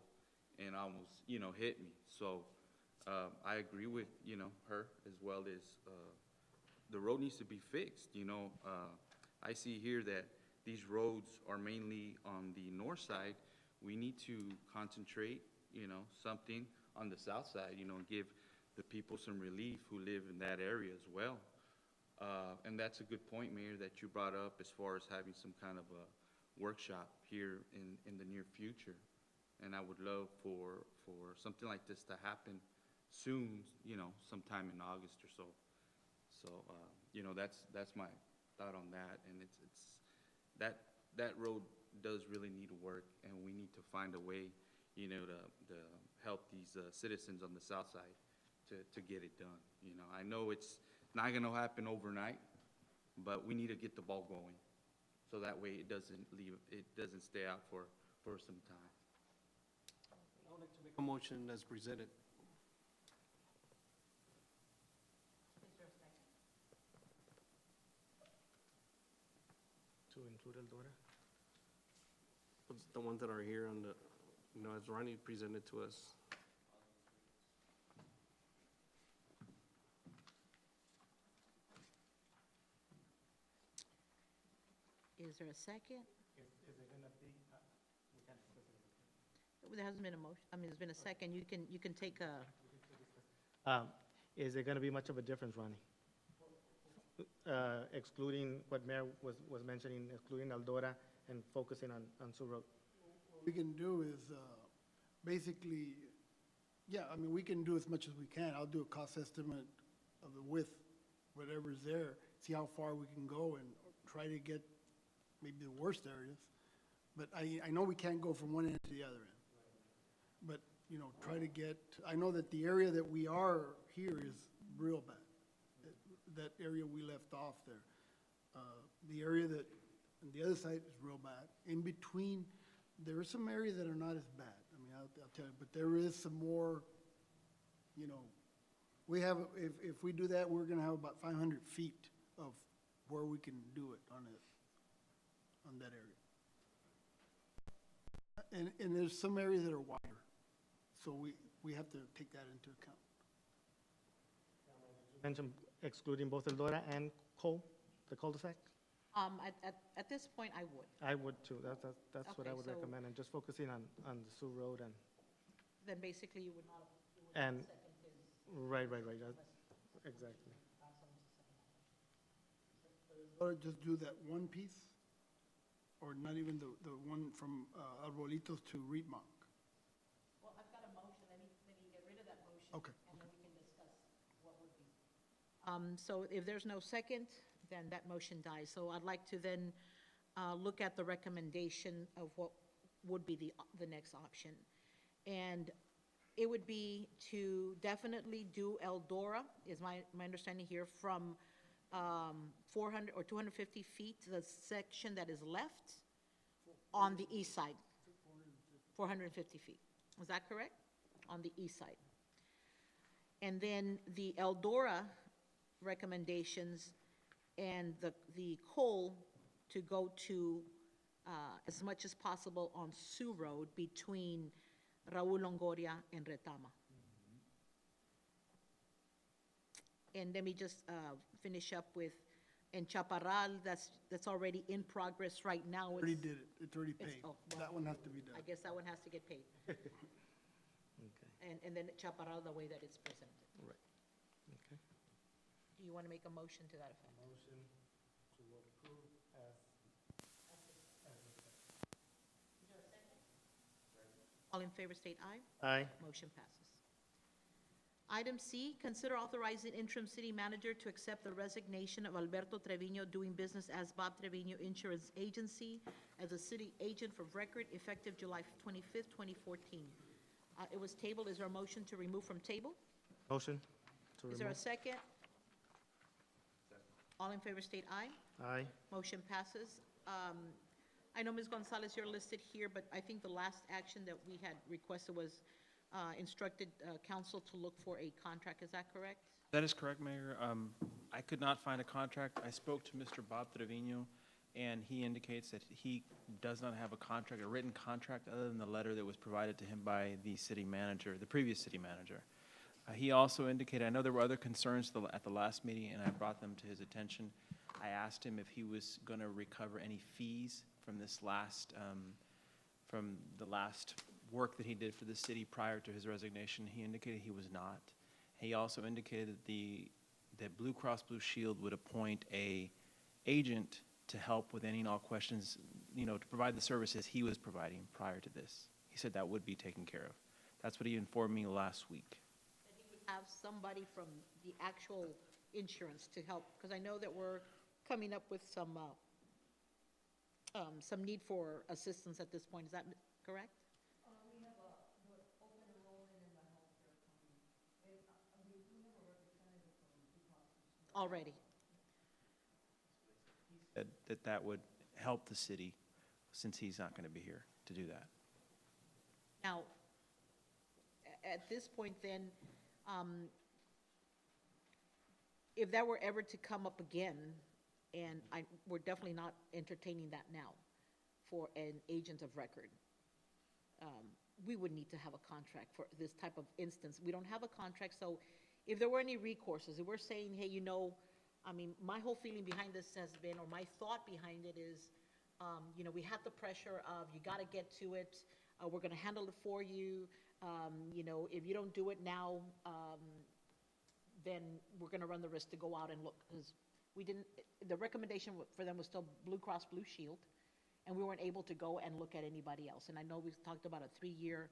and almost, hit me. So I agree with, her as well as the road needs to be fixed. I see here that these roads are mainly on the north side. We need to concentrate, something on the south side, and give the people some relief who live in that area as well. And that's a good point, Mayor, that you brought up as far as having some kind of a workshop here in the near future. And I would love for something like this to happen soon, sometime in August or so. So, that's my thought on that. And it's that road does really need work, and we need to find a way, to help these citizens on the south side to get it done. I know it's not gonna happen overnight, but we need to get the ball going, so that way it doesn't stay out for some time. I would like to make a motion as presented. To include Eldora? The ones that are here on the, as Ronnie presented to us. Is there a second? Is it gonna be, There hasn't been a motion, there's been a second. You can take a, is it gonna be much of a difference, Ronnie? Excluding what Mayor was mentioning, excluding Eldora and focusing on Sioux Road? What we can do is, basically, yeah, we can do as much as we can. I'll do a cost estimate of the width, whatever's there, see how far we can go and try to get maybe the worst areas. But I know we can't go from one end to the other end. But, try to get, I know that the area that we are here is real bad. That area we left off there. The area that, on the other side is real bad. In between, there are some areas that are not as bad. I'll tell you, but there is some more, we have, if we do that, we're gonna have about 500 feet of where we can do it on that area. And there's some areas that are wider, so we have to take that into account. Mention excluding both Eldora and Cole, the cul-de-sac? at this point, I would. I would too, that's what I Okay, would so- recommend, and just focusing on the Sioux Road and, Then basically you would not, and, right, exactly. Or just do that one piece, or not even the one from Arbolitos to Reedmonk? Well, I've got a motion, let me get rid of that motion. Okay. And then we can discuss what would be. So if there's no second, then that motion dies. So I'd like to then look at the recommendation of what would be the next option. And it would be to definitely do Eldora, is my understanding here, from 400 or 250 feet, the section that is left on the east side. 450 feet. Was that correct? On the east side. And then the Eldora recommendations and the coal to go to as much as possible on Sioux Road between Raul Longoria and Retama. And let me just finish up with, in Chaparral, that's already in progress right now. Already did it, it's already it's- paid. oh, well, That one has to be done. I guess that one has to get paid. Okay, And then Chaparral, the way that it's presented. right, okay. Do you want to make a motion to that effect? Motion to approve as. All in favor state aye. Aye. Motion passes. Item C, consider authorizing interim city manager to accept the resignation of Alberto Trevino doing business as Bob Trevino Insurance Agency as a city agent for record effective July 25th, 2014. It was tabled. Is there a motion to remove from table? Motion to Is there a remove. second? All in favor state aye. Aye. Motion passes. I know, Ms. Gonzalez, you're listed here, but I think the last action that we had requested was instructed council to look for a contract. Is that correct? That is correct, Mayor. I could not find a contract. I spoke to Mr. Bob Trevino, and he indicates that he does not have a contract, a written contract, other than the letter that was provided to him by the city manager, the previous city manager. He also indicated, I know there were other concerns at the last meeting, and I brought them to his attention. I asked him if he was going to recover any fees from this last, from the last work that he did for the city prior to his resignation. He indicated he was not. He also indicated that Blue Cross Blue Shield would appoint a agent to help with any and all questions, to provide the services he was providing prior to this. He said that would be taken care of. That's what he informed me last week. That he would have somebody from the actual insurance to help, because I know that we're coming up with some need for assistance at this point. Is that correct? Already. That would help the city, since he's not going to be here to do that. Now, at this point then, if that were ever to come up again, and we're definitely not entertaining that now for an agent of record, we would need to have a contract for this type of instance. We don't have a contract, so if there were any recourses, if we're saying, hey, my whole feeling behind this has been, or my thought behind it is, we have the pressure of, you got to get to it, we're going to handle it for you, if you don't do it now, then we're going to run the risk to go out and look, because the recommendation for them was still Blue Cross Blue Shield, and we weren't able to go and look at anybody else. And I know we've talked about a 3-year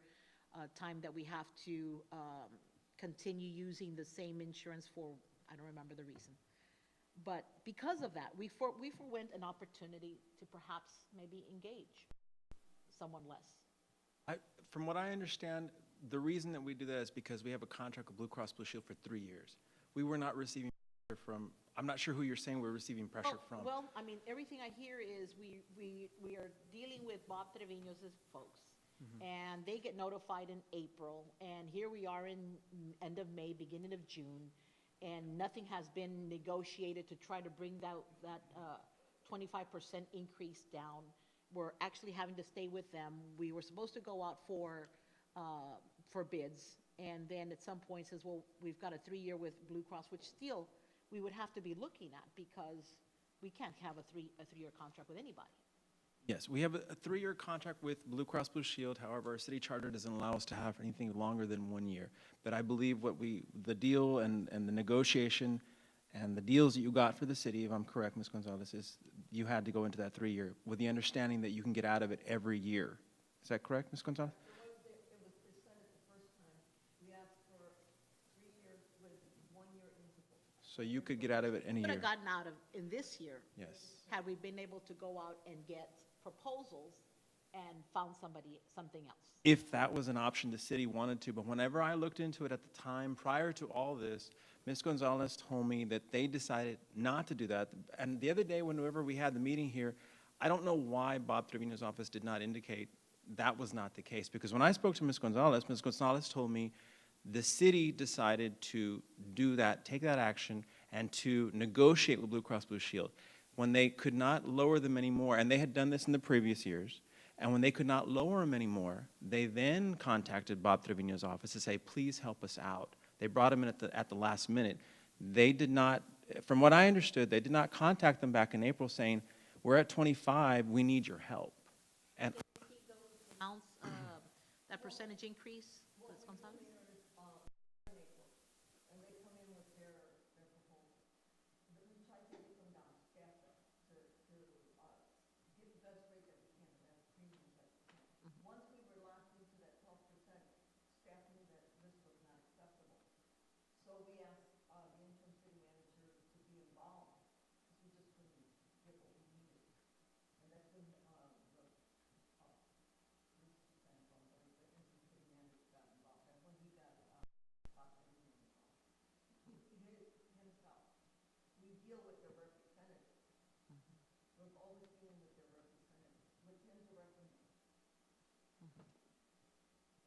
time that we have to continue using the same insurance for, I don't remember the reason. But because of that, we forwent an opportunity to perhaps maybe engage someone less. From what I understand, the reason that we do that is because we have a contract with Blue Cross Blue Shield for 3 years. We were not receiving pressure from, I'm not sure who you're saying we're receiving pressure from. Well, everything I hear is we are dealing with Bob Trevino's folks, and they get notified in April, and here we are in end of May, beginning of June, and nothing has been negotiated to try to bring that 25% increase down. We're actually having to stay with them. We were supposed to go out for bids, and then at some point says, well, we've got a 3-year with Blue Cross, which still we would have to be looking at, because we can't have a 3-year contract with anybody. Yes, we have a 3-year contract with Blue Cross Blue Shield. However, our city charter doesn't allow us to have anything longer than 1 year. But I believe the deal and the negotiation and the deals that you got for the city, if I'm correct, Ms. Gonzalez, is you had to go into that 3-year with the understanding that you can get out of it every year. Is that correct, Ms. Gonzalez? It was decided the first time. We asked for 3 years with 1-year interval. So you could get out of it in a Could year? have gotten out of in this year. Yes. Had we been able to go out and get proposals and found something else. If that was an option the city wanted to, but whenever I looked into it at the time, prior to all this, Ms. Gonzalez told me that they decided not to do that. And the other day, whenever we had the meeting here, I don't know why Bob Trevino's office did not indicate that was not the case. Because when I spoke to Ms. Gonzalez told me the city decided to do that, take that action, and to negotiate with Blue Cross Blue Shield. When they could not lower them anymore, and they had done this in the previous years, and when they could not lower them anymore, they then contacted Bob Trevino's office to say, please help us out. They brought him in at the last minute. They did not, from what I understood, they did not contact them back in April saying, we're at 25, we need your help. And Amounts, that percentage increase, Ms. Gonzalez?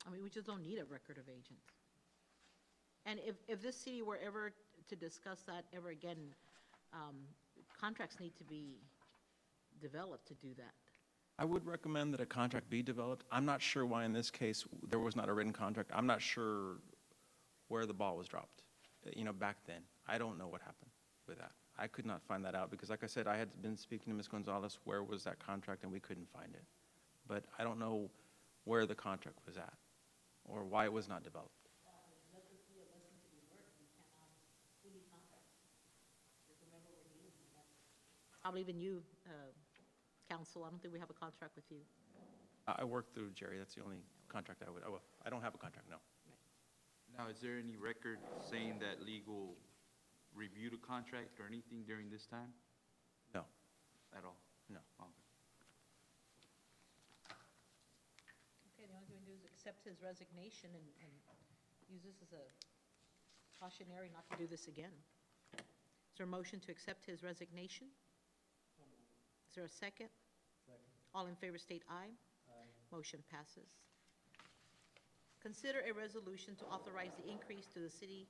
I mean, we just don't need a record of agents. And if this city were ever to discuss that ever again, contracts need to be developed to do that. I would recommend that a contract be developed. I'm not sure why in this case there was not a written contract. I'm not sure where the ball was dropped, back then. I don't know what happened with that. I could not find that out because, like I said, I had been speaking to Ms. Gonzalez, where was that contract, and we couldn't find it. But I don't know where the contract was at or why it was not developed. Probably even you, counsel, I don't think we have a contract with you. I work through Jerry. That's the only contract I don't have a contract, no. Now, is there any record saying that legal reviewed a contract or anything during this time No, at all? no. Okay. Okay, the only thing we do is accept his resignation and use this as a cautionary not to do this again. Is there a motion to accept his resignation? Is there a second? Second. All in favor state aye. Aye. Motion passes. Consider a resolution to authorize the increase to the city's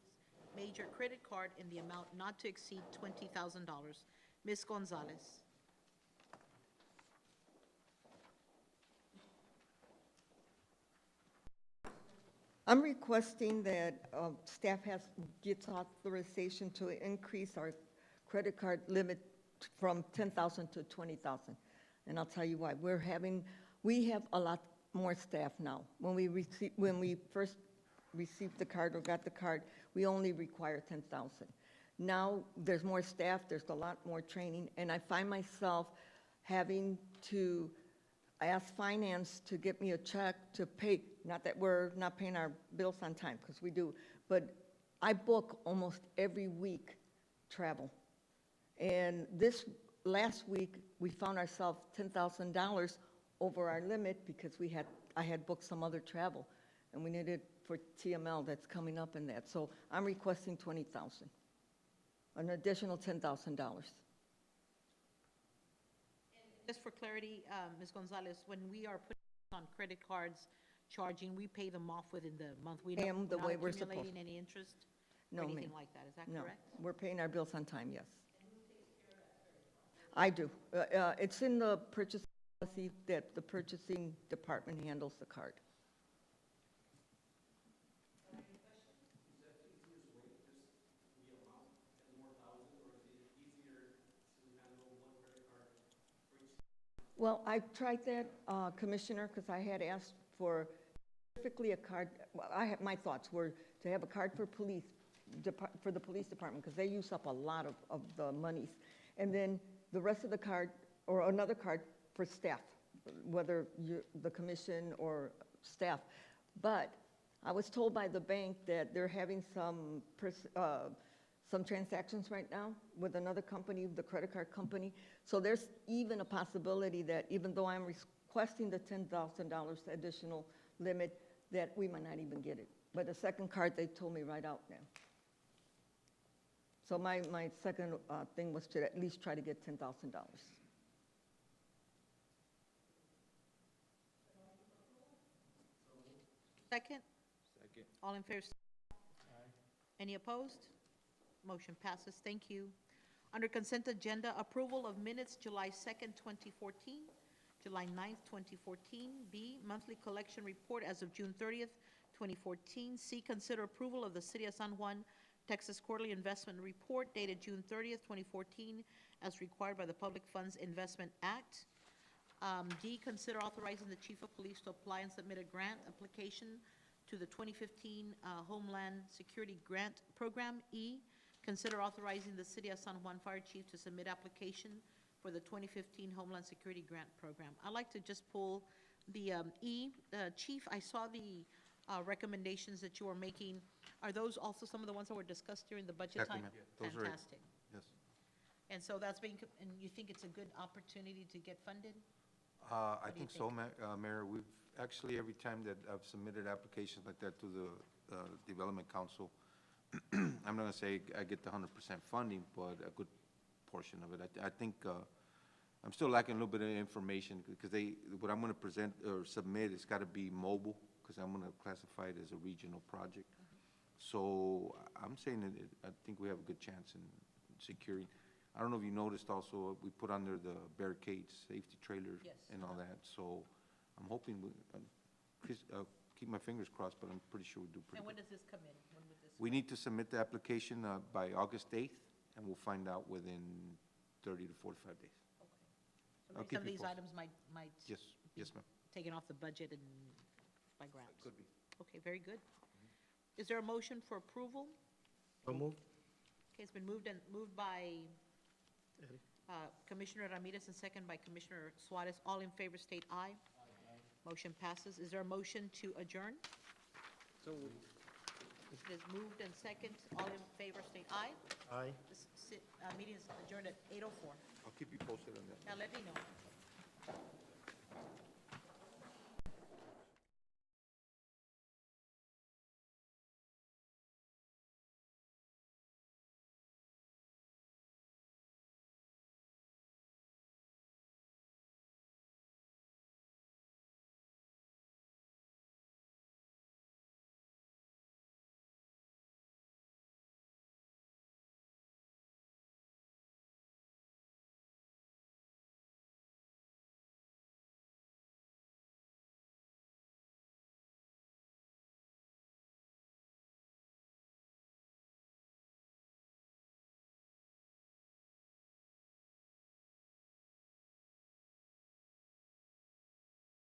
major credit card in the amount not to exceed $20,000. Ms. Gonzalez. I'm requesting that staff gets authorization to increase our credit card limit from 10,000 to 20,000. And I'll tell you why. We have a lot more staff now. When we first received the card or got the card, we only require 10,000. Now, there's more staff, there's a lot more training, and I find myself having to ask finance to get me a check to pay, not that we're not paying our bills on time, because we do, but I book almost every week travel. And this last week, we found ourselves $10,000 over our limit because I had booked some other travel, and we needed for TML that's coming up in that. So I'm requesting 20,000, an additional $10,000. Just for clarity, Ms. Gonzalez, when we are putting on credit cards, charging, we pay them off within the month. We're The not way we're supposed. accumulating any interest No, or ma'am. anything like that. Is that No, correct? we're paying our bills on time, yes. I do. It's in the purchase policy that the purchasing department handles the card. Well, I tried that, Commissioner, because I had asked for specifically a card. Well, my thoughts were to have a card for the police department, because they use up a lot of the monies. And then the rest of the card, or another card for staff, whether the commission or staff. But I was told by the bank that they're having some transactions right now with another company, the credit card company. So there's even a possibility that even though I'm requesting the $10,000 additional limit, that we might not even get it. But the second card, they told me right out now. So my second thing was to at least try to get $10,000. Second? Second. All in favor? Any opposed? Motion passes. Thank you. Under consent agenda, approval of minutes, July 2nd, 2014, July 9th, 2014. B, monthly collection report as of June 30th, 2014. C, consider approval of the City of San Juan, Texas Quarterly Investment Report dated June 30th, 2014, as required by the Public Funds Investment Act. D, consider authorizing the Chief of Police to apply and submit a grant application to the 2015 Homeland Security Grant Program. E, consider authorizing the City of San Juan Fire Chief to submit application for the 2015 Homeland Security Grant Program. I'd like to just pull the E. Chief, I saw the recommendations that you were making. Are those also some of the ones that were discussed during the budget Exactly, time? ma'am. Those are it. Fantastic. Yes. And so that's being, and you think it's a good opportunity to get funded? I What do you think so, Mayor. We've actually, every time that I've submitted applications like that to the Development Council, I'm not gonna say I get the 100% funding, but a good portion of it. I think I'm still lacking a little bit of information, because what I'm gonna present or submit, it's gotta be mobile, because because I'm gonna classify it as a regional project. So I'm saying that I think we have a good chance in securing. I don't know if you noticed also, we put under the barricades, safety trailers Yes. and all that. So I'm hoping, keep my fingers crossed, but I'm pretty sure we'll do pretty And when good. does this come in? When would this? We need to submit the application by August 8th, and we'll find out within 30 to 45 days. So I'll maybe keep some of you these posted. items might Yes, yes, ma'am. taken off the budget and by grants. Could be. Okay, very good. Is there a motion for approval? So moved. Okay, it's been moved by Commissioner Ramirez and second by Commissioner Suarez. All in favor state aye. Motion passes. Is there a motion to adjourn? So It is moved and second. All in favor state aye. Aye. This meeting is adjourned at 8:04. I'll keep you posted on that. Now, let me know.